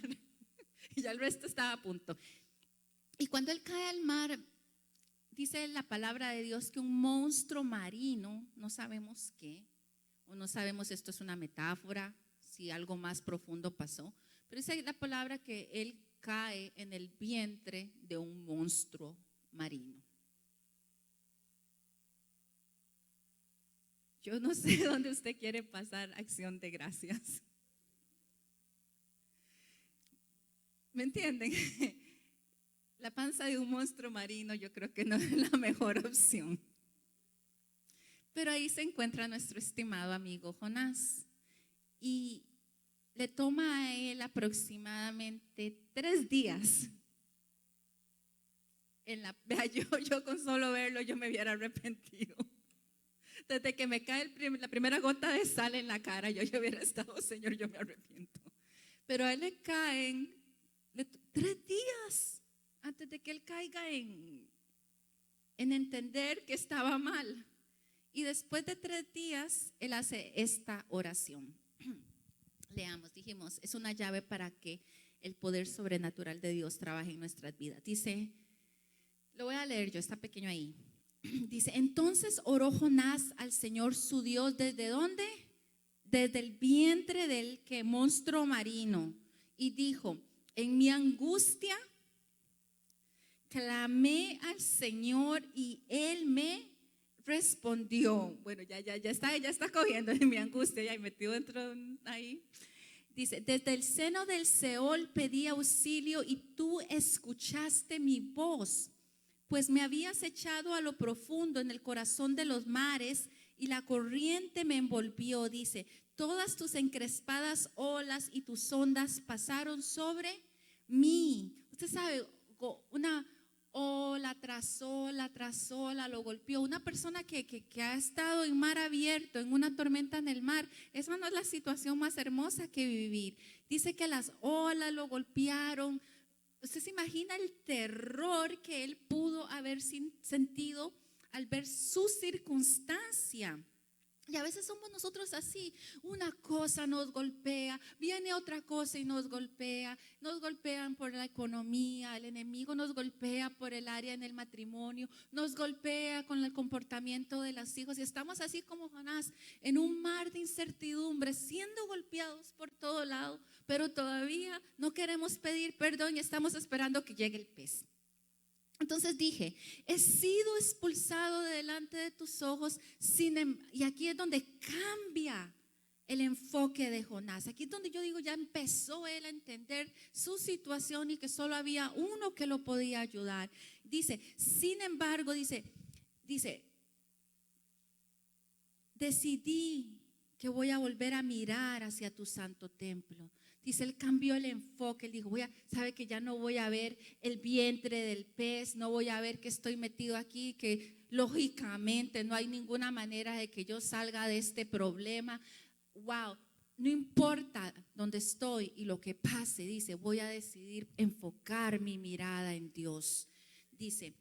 Y ya el resto estaba a punto. Y cuando él cae al mar, dice la palabra de Dios que un monstruo marino, no sabemos qué, o no sabemos si esto es una metáfora, si algo más profundo pasó, pero dice la palabra que él cae en el vientre de un monstruo marino. Yo no sé dónde usted quiere pasar acción de gracias. ¿Me entienden? La panza de un monstruo marino yo creo que no es la mejor opción. Pero ahí se encuentra nuestro estimado amigo Jonás. Y le toma a él aproximadamente 3 días. Yo con solo verlo yo me hubiera arrepentido. Desde que me cae la primera gota de sal en la cara, yo hubiera estado, Señor, yo me arrepiento. Pero a él le caen 3 días antes de que él caiga en entender que estaba mal. Y después de 3 días, él hace esta oración. Leamos, dijimos, es una llave para que el poder sobrenatural de Dios trabaje en nuestras vidas. Dice, lo voy a leer yo, está pequeño ahí. Dice, entonces oró Jonás al Señor su Dios, ¿desde dónde? Desde el vientre del monstruo marino. Y dijo, en mi angustia clamé al Señor y Él me respondió. Bueno, ya está cogiendo en mi angustia, ya metido dentro ahí. Dice, desde el seno del Seol pedí auxilio y tú escuchaste mi voz, pues me habías echado a lo profundo en el corazón de los mares y la corriente me envolvió. Dice, todas tus encrespadas olas y tus ondas pasaron sobre mí. Usted sabe, una ola tras ola lo golpeó. Una persona que ha estado en mar abierto, en una tormenta en el mar, esa no es la situación más hermosa que vivir. Dice que las olas lo golpearon. ¿Usted se imagina el terror que él pudo haber sentido al ver su circunstancia? Y a veces somos nosotros así, una cosa nos golpea, viene otra cosa y nos golpean por la economía, el enemigo nos golpea por el área en el matrimonio, nos golpea con el comportamiento de los hijos y estamos así como Jonás, en un mar de incertidumbre, siendo golpeados por todo lado, pero todavía no queremos pedir perdón y estamos esperando que llegue el pez. Entonces dije, he sido expulsado de delante de tus ojos, y aquí es donde cambia el enfoque de Jonás. Aquí es donde yo digo, ya empezó él a entender su situación y que solo había uno que lo podía ayudar. Dice, sin embargo, dice, decidí que voy a volver a mirar hacia tu santo templo. Dice, él cambió el enfoque, él dijo, sabe que ya no voy a ver el vientre del pez, no voy a ver que estoy metido aquí, que lógicamente no hay ninguna manera de que yo salga de este problema. Wow, no importa dónde estoy y lo que pase, dice, voy a decidir enfocar mi mirada en Dios. Dice,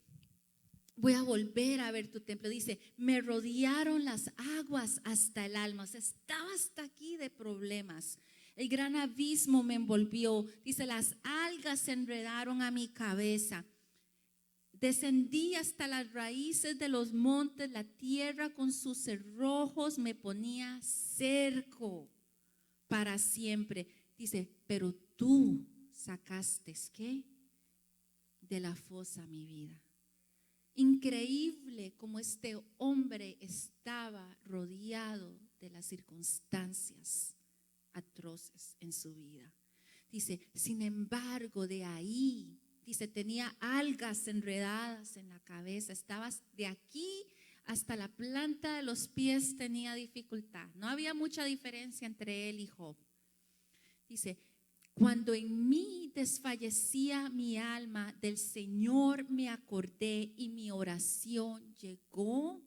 voy a volver a ver tu templo. Dice, me rodearon las aguas hasta el alma. O sea, estaba hasta aquí de problemas. El gran abismo me envolvió. Dice, las algas se enredaron a mi cabeza. Descendí hasta las raíces de los montes. La tierra con sus cerrojos me ponía cerco para siempre. Dice, pero tú sacaste, ¿qué? De la fosa mi vida. Increíble como este hombre estaba rodeado de las circunstancias atroces en su vida. Dice, sin embargo, de ahí, dice, tenía algas enredadas en la cabeza, estaba de aquí hasta la planta de los pies, tenía dificultad. No había mucha diferencia entre él y Job. Dice, cuando en mí desfallecía mi alma, del Señor me acordé y mi oración llegó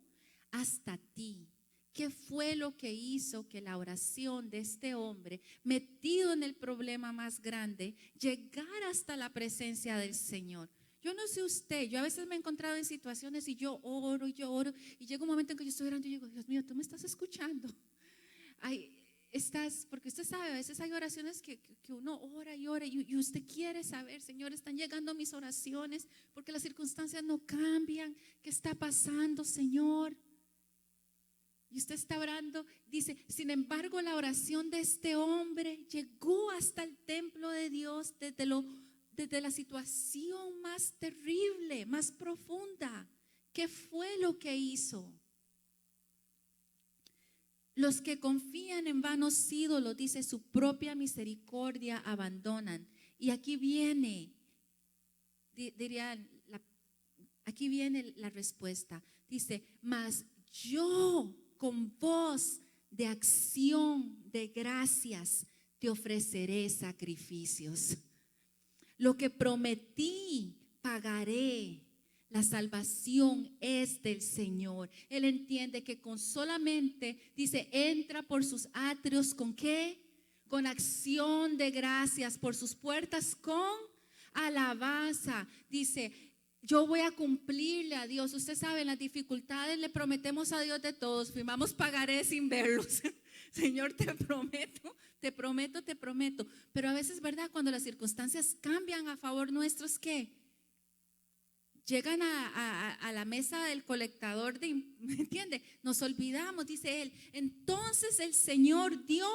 hasta ti. ¿Qué fue lo que hizo que la oración de este hombre, metido en el problema más grande, llegara hasta la presencia del Señor? Yo no sé usted, yo a veces me he encontrado en situaciones y yo oro y llega un momento en que yo estoy orando y digo, Dios mío, tú me estás escuchando. Porque usted sabe, a veces hay oraciones que uno ora y usted quiere saber, Señor, están llegando mis oraciones porque las circunstancias no cambian. ¿Qué está pasando, Señor? Y usted está orando, dice, sin embargo, la oración de este hombre llegó hasta el templo de Dios desde la situación más terrible, más profunda. ¿Qué fue lo que hizo? Los que confían en vanos ídolos, dice, su propia misericordia abandonan. Y aquí viene, aquí viene la respuesta. Dice, mas yo con voz de acción de gracias te ofreceré sacrificios. Lo que prometí pagaré. La salvación es del Señor. Él entiende que con solamente, dice, entra por sus atrios con ¿qué? Con acción de gracias, por sus puertas con alabanza. Dice, yo voy a cumplirle a Dios. Usted sabe, en las dificultades le prometemos a Dios de todos, firmamos pagaré sin verlos. Señor, te prometo. Pero a veces, ¿verdad? Cuando las circunstancias cambian a favor nuestro, ¿es qué? Llegan a la mesa del colectador ¿me entiende? Nos olvidamos, dice él. Entonces el Señor dio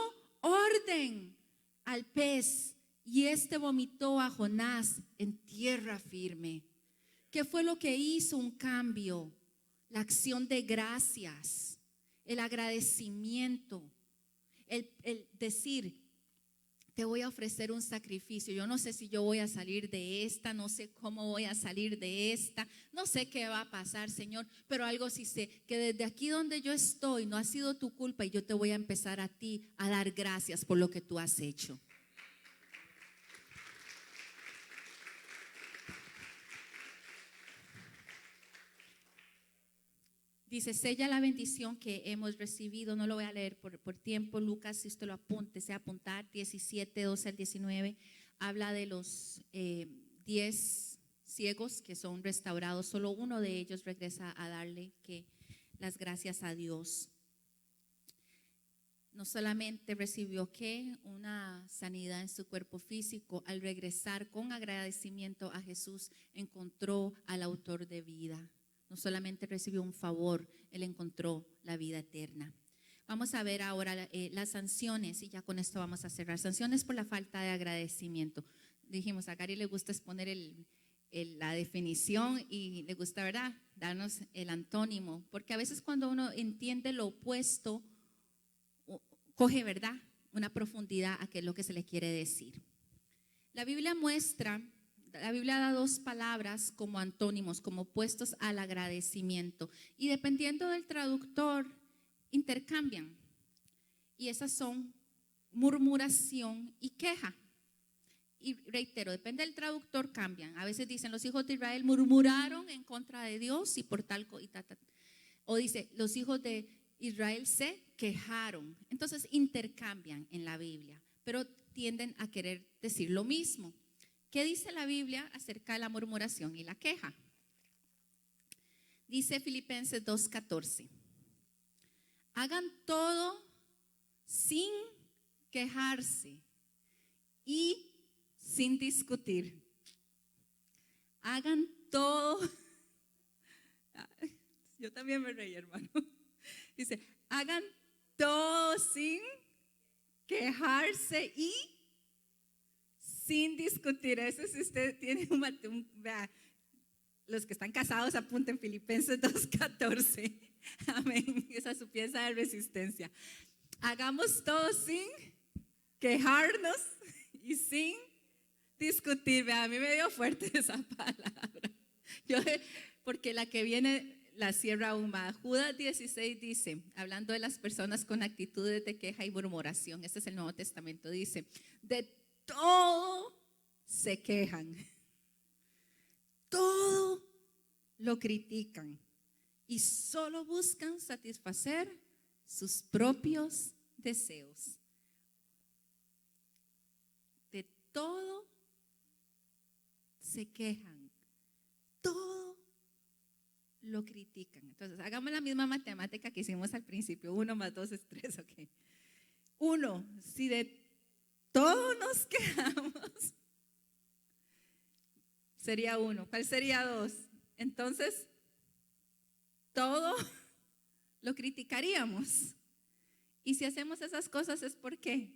orden al pez y este vomitó a Jonás en tierra firme. ¿Qué fue lo que hizo un cambio? La acción de gracias, el agradecimiento, el decir, te voy a ofrecer un sacrificio. Yo no sé si yo voy a salir de esta, no sé cómo voy a salir de esta, no sé qué va a pasar, Señor, pero algo sí sé, que desde aquí donde yo estoy no ha sido tu culpa y yo te voy a empezar a ti a dar gracias por lo que tú has hecho. Dice, sella la bendición que hemos recibido. No lo voy a leer por tiempo. Lucas, si usted lo apunte, se apuntar 17, 12 al 19. Habla de los 10 ciegos que son restaurados. Solo uno de ellos regresa a darle las gracias a Dios. No solamente recibió una sanidad en su cuerpo físico, al regresar con agradecimiento a Jesús, encontró al autor de vida. No solamente recibió un favor, él encontró la vida eterna. Vamos a ver ahora las sanciones y ya con esto vamos a cerrar. Sanciones por la falta de agradecimiento. Dijimos, a Gary le gusta exponer la definición y le gusta, ¿verdad?, darnos el antónimo, porque a veces cuando uno entiende lo opuesto, coge, ¿verdad?, una profundidad a qué es lo que se le quiere decir. La Biblia da dos palabras como antónimos, como opuestos al agradecimiento. Y dependiendo del traductor, intercambian. Y esas son murmuración y queja. Y reitero, depende del traductor, cambian. A veces dicen, los hijos de Israel murmuraron en contra de Dios y por tal o dice, los hijos de Israel se quejaron. Entonces intercambian en la Biblia, pero tienden a querer decir lo mismo. ¿Qué dice la Biblia acerca de la murmuración y la queja? Dice Filipenses 2:14. Hagan todo sin quejarse y sin discutir. Hagan todo. Yo también me reí, hermano. Dice, hagan todo sin quejarse y sin discutir. Eso, si usted tiene los que están casados apunten Filipenses 2:14. Amén. Esa es su pieza de resistencia. Hagamos todo sin quejarnos y sin discutir. A mí me dio fuerte esa palabra. Porque la que viene la cierra aún más. Judas 16 dice, hablando de las personas con actitudes de queja y murmuración, este es el Nuevo Testamento, dice, de todo se quejan, todo lo critican y solo buscan satisfacer sus propios deseos. De todo se quejan, todo lo critican. Entonces, hagamos la misma matemática que hicimos al principio. 1 más 2 es 3, ok. 1, si de todo nos quejamos, sería 1. ¿Cuál sería 2? Entonces, todo lo criticaríamos. Y si hacemos esas cosas es ¿por qué?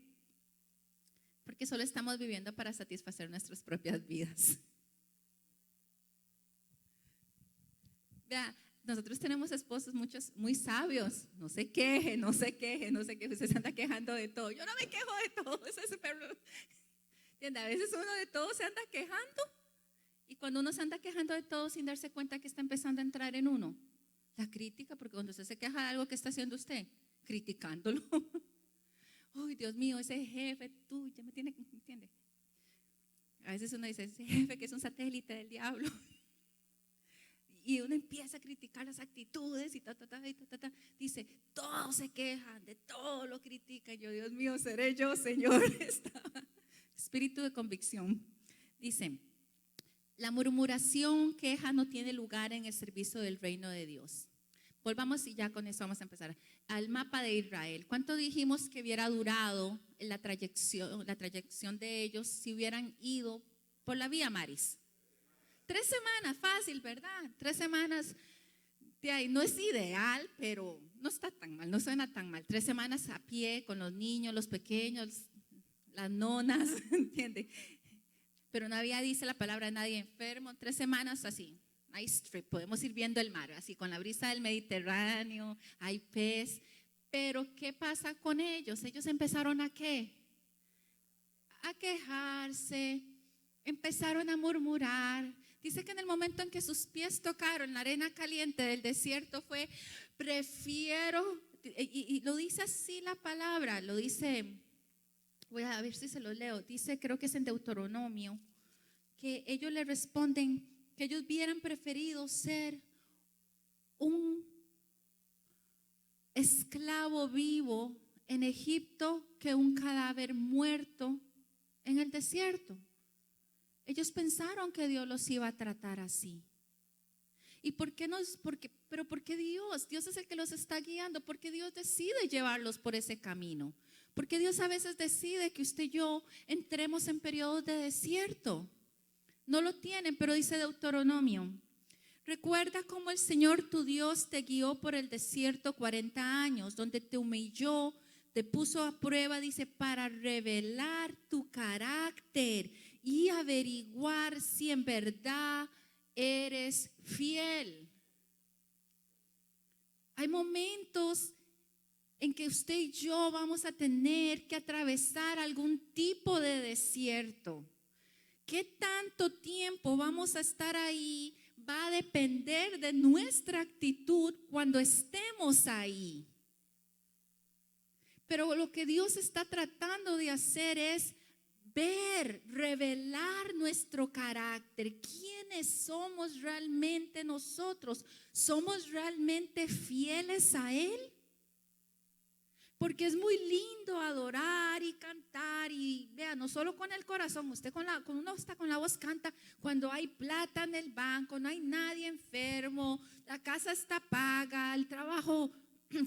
Porque solo estamos viviendo para satisfacer nuestras propias vidas. Vea, nosotros tenemos esposos muchos muy sabios. No se queje, no se queje, no se queje. Usted se anda quejando de todo. Yo no me quejo de todo. Eso es súper. A veces uno de todo se anda quejando. Y cuando uno se anda quejando de todo sin darse cuenta que está empezando a entrar en uno, la crítica, porque cuando usted se queja de algo que está haciendo usted, criticándolo. Uy, Dios mío, ese jefe, tú ya me tiene, ¿entiende? A veces uno dice, ese jefe que es un satélite del diablo. Y uno empieza a criticar las actitudes y dice, todos se quejan, de todo lo critican. Yo, Dios mío, seré yo, Señor. Espíritu de convicción. Dice, la murmuración, queja no tiene lugar en el servicio del reino de Dios. Volvamos y ya con eso vamos a empezar. Al mapa de Israel. ¿Cuánto dijimos que hubiera durado la trayección de ellos si hubieran ido por la vía Maris? 3 semanas, fácil, ¿verdad? 3 semanas, de ahí no es ideal, pero no está tan mal, no suena tan mal. 3 semanas a pie con los niños, los pequeños, las nonas, ¿entiende? Pero no había, dice la palabra, nadie enfermo. 3 semanas así, nice trip, podemos ir viendo el mar, así con la brisa del Mediterráneo, hay pez. Pero ¿qué pasa con ellos? Ellos empezaron a ¿qué? a quejarse, empezaron a murmurar. Dice que en el momento en que sus pies tocaron la arena caliente del desierto fue, prefiero, y lo dice así la palabra, lo dice, voy a ver si se lo leo, dice, creo que es en Deuteronomio, que ellos le responden que ellos hubieran preferido ser un esclavo vivo en Egipto que un cadáver muerto en el desierto. Ellos pensaron que Dios los iba a tratar así. ¿Y por qué no? Pero ¿por qué Dios? Dios es el que los está guiando. ¿Por qué Dios decide llevarlos por ese camino? Porque Dios a veces decide que usted y yo entremos en periodos de desierto. No lo tienen, pero dice Deuteronomio: recuerda cómo el Señor tu Dios te guió por el desierto 40 años, donde te humilló, te puso a prueba, dice, para revelar tu carácter y averiguar si en verdad eres fiel. Hay momentos en que usted y yo vamos a tener que atravesar algún tipo de desierto. ¿Qué tanto tiempo vamos a estar ahí? Va a depender de nuestra actitud cuando estemos ahí. Pero lo que Dios está tratando de hacer es ver, revelar nuestro carácter. ¿Quiénes somos realmente nosotros? ¿Somos realmente fieles a Él? Porque es muy lindo adorar y cantar y vea, no solo con el corazón, usted cuando uno está con la voz canta cuando hay plata en el banco, no hay nadie enfermo, la casa está paga, el trabajo,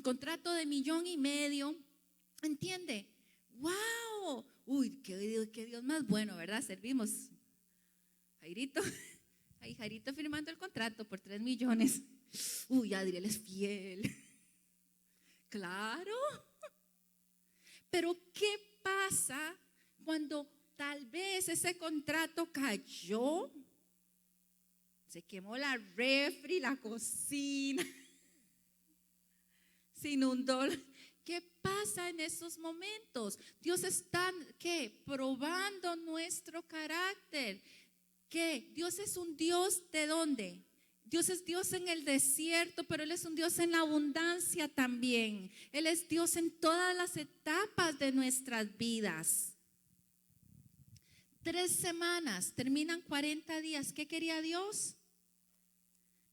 contrato de 1,5 millones, ¿entiende? ¡Wow! Uy, qué Dios más bueno, ¿verdad? Servimos. Jairito, ahí Jairito firmando el contrato por 3 millones. Uy, Adriel es fiel. Claro. Pero ¿qué pasa cuando tal vez ese contrato cayó? Se quemó la refri, la cocina, se inundó. ¿Qué pasa en esos momentos? Dios está, ¿qué? Probando nuestro carácter. ¿Qué? Dios es un Dios ¿de dónde? Dios es Dios en el desierto, pero Él es un Dios en la abundancia también. Él es Dios en todas las etapas de nuestras vidas. 3 semanas, terminan 40 días. ¿Qué quería Dios?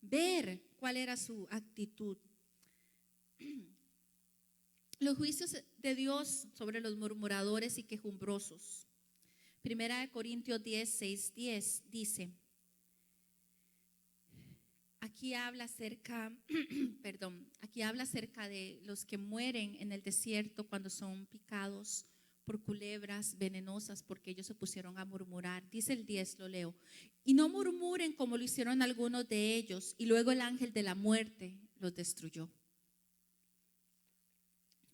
Ver cuál era su actitud. Los juicios de Dios sobre los murmuradores y quejumbrosos. 1 Corintios 10:6-10 dice, aquí habla acerca, aquí habla acerca de los que mueren en el desierto cuando son picados por culebras venenosas porque ellos se pusieron a murmurar. Dice el 10, lo leo. Y no murmuren como lo hicieron algunos de ellos, y luego el ángel de la muerte los destruyó.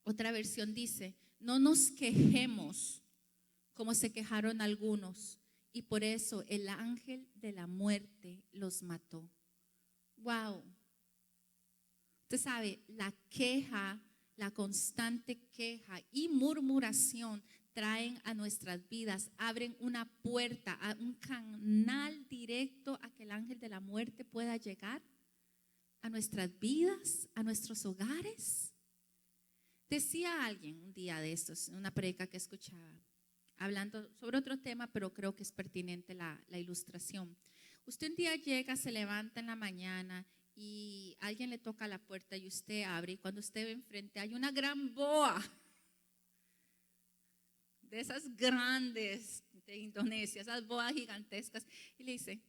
Otra versión dice, no nos quejemos como se quejaron algunos, y por eso el ángel de la muerte los mató. Wow. Usted sabe, la queja, la constante queja y murmuración traen a nuestras vidas, abren una puerta, un canal directo a que el ángel de la muerte pueda llegar a nuestras vidas, a nuestros hogares. Decía alguien un día de estos, en una predica que escuchaba, hablando sobre otro tema, pero creo que es pertinente la ilustración. Usted un día llega, se levanta en la mañana y alguien le toca la puerta y usted abre, y cuando usted ve enfrente hay una gran boa, de esas grandes de Indonesia, esas boas gigantescas, y le dice,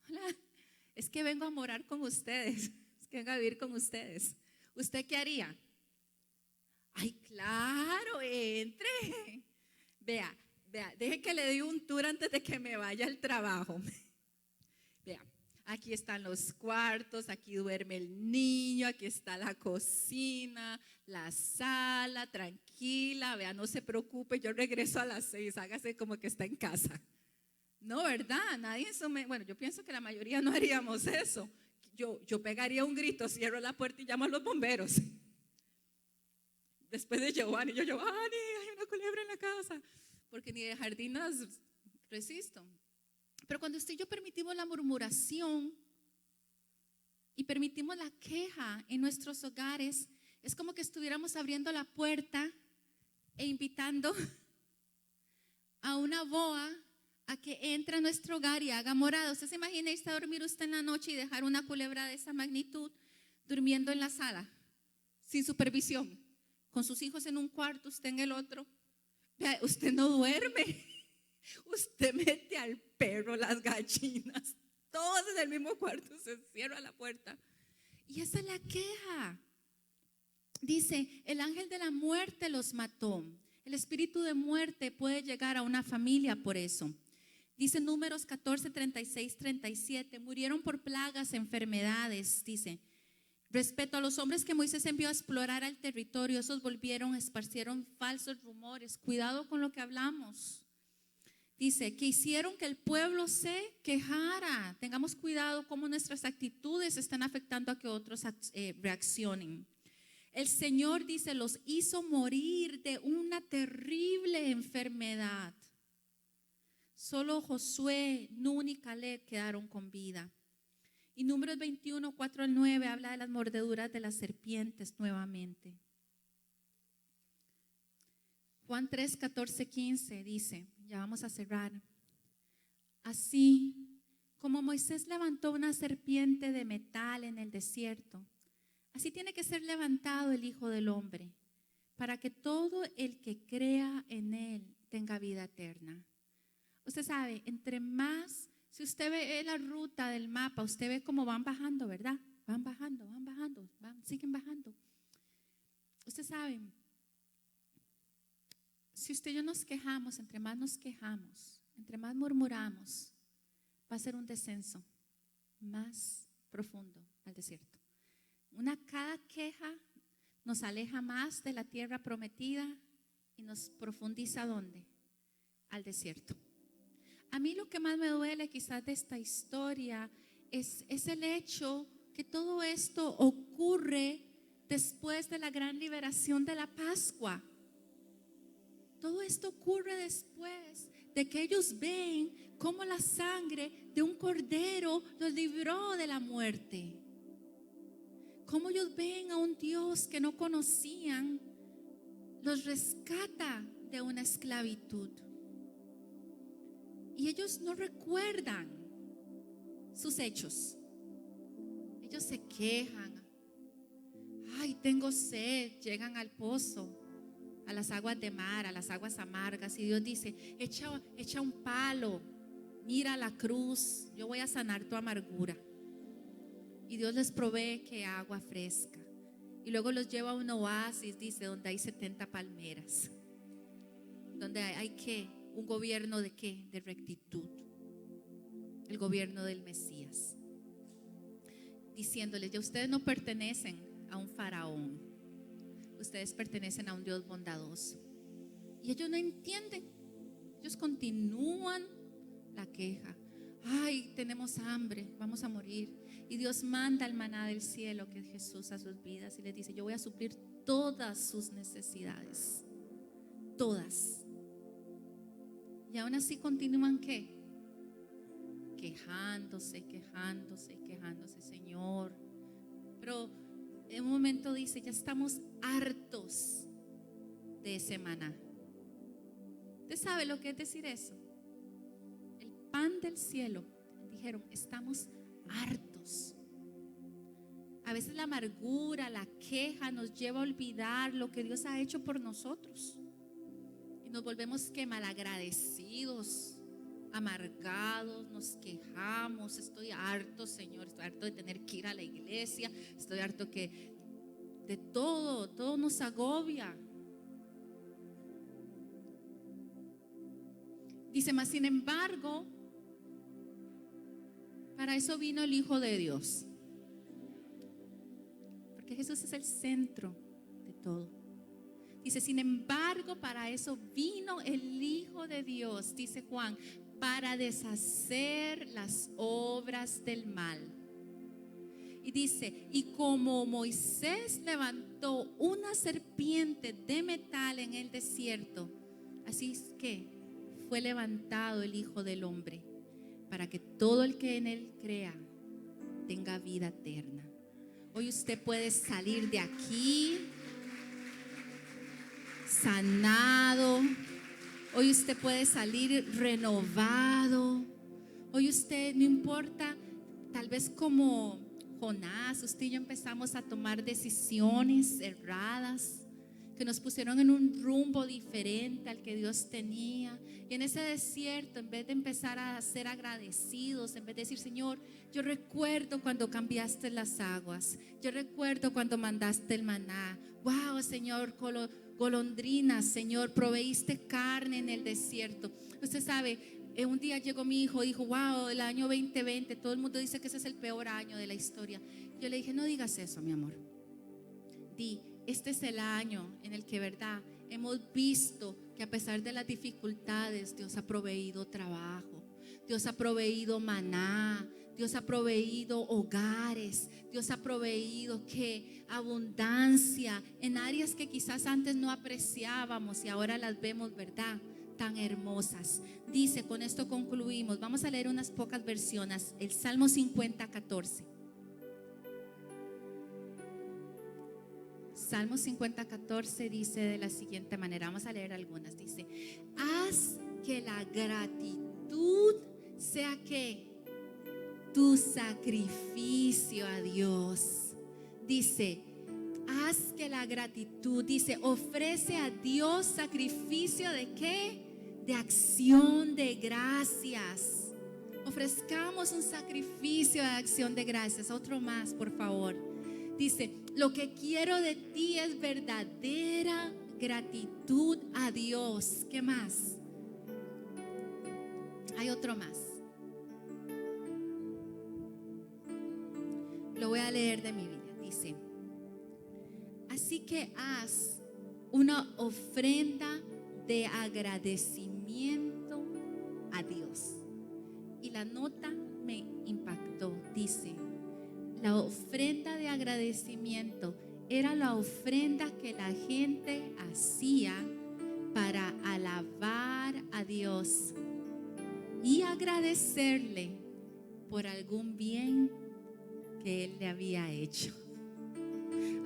hola, es que vengo a morar con ustedes, es que vengo a vivir con ustedes. ¿Usted qué haría? Ay, claro, entre. Vea, deje que le dé un tour antes de que me vaya al trabajo. Vea, aquí están los cuartos, aquí duerme el niño, aquí está la cocina, la sala, tranquila, vea, no se preocupe, yo regreso a las 6, hágase como que está en casa. No, ¿verdad? Nadie bueno, yo pienso que la mayoría no haríamos eso. Yo pegaría un grito, cierro la puerta y llamo a los bomberos. Después de Giovanni, Giovanni, hay una culebra en la casa. porque ni de jardín las resisto. Pero cuando usted y yo permitimos la murmuración y permitimos la queja en nuestros hogares, es como que estuviéramos abriendo la puerta e invitando a una boa a que entre a nuestro hogar y haga morada. ¿Usted se imagina irse a dormir usted en la noche y dejar una culebra de esa magnitud durmiendo en la sala, sin supervisión, con sus hijos en un cuarto, usted en el otro? Vea, usted no duerme. Usted mete al perro, las gallinas, todos en el mismo cuarto, se cierra la puerta. Y esa es la queja. Dice, el ángel de la muerte los mató. El espíritu de muerte puede llegar a una familia por eso. Dice Números 14, 36, 37, murieron por plagas, enfermedades, dice. Respecto a los hombres que Moisés envió a explorar el territorio, esos volvieron, esparcieron falsos rumores. Cuidado con lo que hablamos. Dice que hicieron que el pueblo se quejara. Tengamos cuidado cómo nuestras actitudes están afectando a que otros reaccionen. El Señor, dice, los hizo morir de una terrible enfermedad. Solo Josué, Nun y Caleb quedaron con vida. Y Números 21, 4 al 9 habla de las mordeduras de las serpientes nuevamente. Juan 3, 14, 15 dice, ya vamos a cerrar. Así como Moisés levantó una serpiente de metal en el desierto, así tiene que ser levantado el Hijo del Hombre, para que todo el que crea en él tenga vida eterna. Usted sabe, entre más, si usted ve la ruta del mapa, usted ve cómo van bajando, ¿verdad? Van bajando, siguen bajando. Usted sabe, si usted y yo nos quejamos, entre más murmuramos, va a ser un descenso más profundo al desierto. Cada queja nos aleja más de la tierra prometida y nos profundiza ¿dónde? Al desierto. A mí lo que más me duele quizás de esta historia es el hecho que todo esto ocurre después de la gran liberación de la Pascua. Todo esto ocurre después de que ellos ven cómo la sangre de un cordero los libró de la muerte. Cómo ellos ven a un Dios que no conocían, los rescata de una esclavitud. Y ellos no recuerdan sus hechos. Ellos se quejan. Ay, tengo sed. Llegan al pozo, a las aguas de mar, a las aguas amargas, y Dios dice, echa un palo, mira la cruz, yo voy a sanar tu amargura. Y Dios les provee que agua fresca, y luego los lleva a un oasis, dice, donde hay 70 palmeras, donde hay un gobierno de ¿qué? De rectitud, el gobierno del Mesías, diciéndoles, ya ustedes no pertenecen a un faraón, ustedes pertenecen a un Dios bondadoso. Y ellos no entienden. Ellos continúan la queja. Ay, tenemos hambre, vamos a morir. Y Dios manda el maná del cielo, que es Jesús, a sus vidas, y les dice, yo voy a suplir todas sus necesidades. Todas. Y aún así continúan ¿qué? Quejándose, Señor. Pero en un momento dice, ya estamos hartos de ese maná. ¿Usted sabe lo que es decir eso? El pan del cielo. Dijeron, estamos hartos. A veces la amargura, la queja nos lleva a olvidar lo que Dios ha hecho por nosotros. Y nos volvemos que malagradecidos, amargados, nos quejamos. Estoy harto, Señor, estoy harto de tener que ir a la iglesia, estoy harto de todo nos agobia. Dice, mas sin embargo, para eso vino el Hijo de Dios, porque Jesús es el centro de todo. Dice, sin embargo, para eso vino el Hijo de Dios, dice Juan, para deshacer las obras del mal. Y dice, y como Moisés levantó una serpiente de metal en el desierto, así es que fue levantado el Hijo del Hombre, para que todo el que en Él crea tenga vida eterna. Hoy usted puede salir de aquí sanado. Hoy usted puede salir renovado. Hoy usted, no importa, tal vez como Jonás, usted y yo empezamos a tomar decisiones erradas que nos pusieron en un rumbo diferente al que Dios tenía. Y en ese desierto, en vez de empezar a ser agradecidos, en vez de decir: Señor, yo recuerdo cuando cambiaste las aguas, yo recuerdo cuando mandaste el maná. Wow, Señor, golondrinas, Señor, proveíste carne en el desierto. Usted sabe, un día llegó mi hijo y dijo: wow, el año 2020, todo el mundo dice que ese es el peor año de la historia. Yo le dije: no digas eso, mi amor. Este es el año en el que, verdad, hemos visto que a pesar de las dificultades, Dios ha proveído trabajo, Dios ha proveído maná, Dios ha proveído hogares, Dios ha proveído abundancia en áreas que quizás antes no apreciábamos y ahora las vemos, verdad, tan hermosas. Dice, con esto concluimos, vamos a leer unas pocas versiones, el Salmo 50, 14. Salmo 50, 14 dice de la siguiente manera, vamos a leer algunas. Dice: haz que la gratitud sea que tu sacrificio a Dios. Dice: haz que la gratitud, dice, ofrece a Dios sacrificio de ¿qué? De acción de gracias. Ofrezcamos un sacrificio de acción de gracias. Otro más, por favor. Dice: lo que quiero de ti es verdadera gratitud a Dios. ¿Qué más? Hay otro más. Lo voy a leer de mi Biblia. Dice: así que haz una ofrenda de agradecimiento a Dios. Y la nota me impactó. Dice: la ofrenda de agradecimiento era la ofrenda que la gente hacía para alabar a Dios y agradecerle por algún bien que Él le había hecho.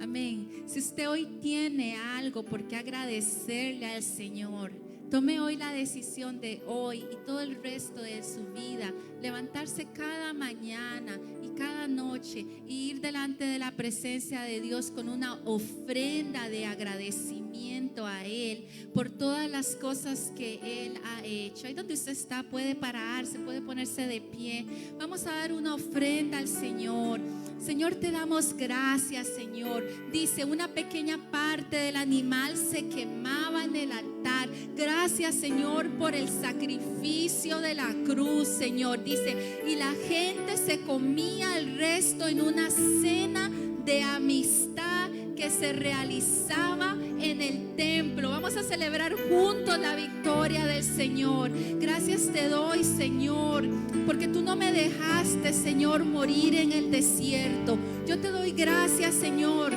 Amén. Si usted hoy tiene algo por qué agradecerle al Señor, tome hoy la decisión de hoy y todo el resto de su vida, levantarse cada mañana y cada noche y ir delante de la presencia de Dios con una ofrenda de agradecimiento a Él por todas las cosas que Él ha hecho. Ahí donde usted está, puede pararse, puede ponerse de pie. Vamos a dar una ofrenda al Señor. Señor, te damos gracias, Señor. Dice: una pequeña parte del animal se quemaba en el altar. Gracias, Señor, por el sacrificio de la cruz, Señor. Dice: y la gente se comía el resto en una cena de amistad que se realizaba en el templo. Vamos a celebrar juntos la victoria del Señor. Gracias te doy, Señor, porque tú no me dejaste, Señor, morir en el desierto. Yo te doy gracias, Señor,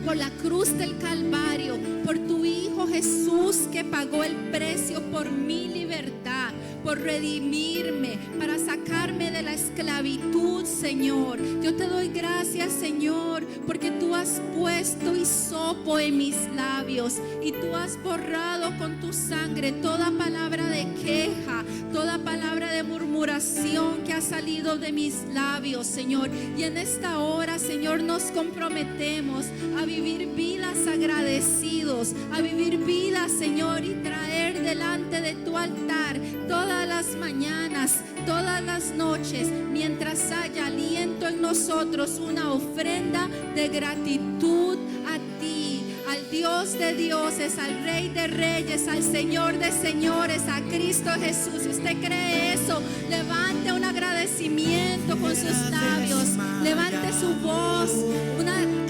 por la cruz del Calvario, por tu Hijo Jesús que pagó el precio por mi libertad, por redimirme, para sacarme de la esclavitud, Señor. Yo te doy gracias, Señor, porque tú has puesto hisopo en mis labios y tú has borrado con tu sangre toda palabra de queja, toda palabra de murmuración que ha salido de mis labios, Señor. Y en esta hora, Señor, nos comprometemos a vivir vidas agradecidos, a vivir vidas, Señor, y traer delante de tu altar todas las mañanas, todas las noches, mientras haya aliento en nosotros, una ofrenda de gratitud a ti, al Dios de dioses, al Rey de reyes, al Señor de señores, a Cristo Jesús. Si usted cree eso, levante un agradecimiento con sus labios, levante su voz,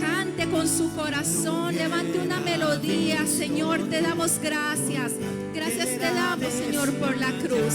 cante con su corazón, levante una melodía. Señor, te damos gracias. Gracias te damos, Señor, por la cruz.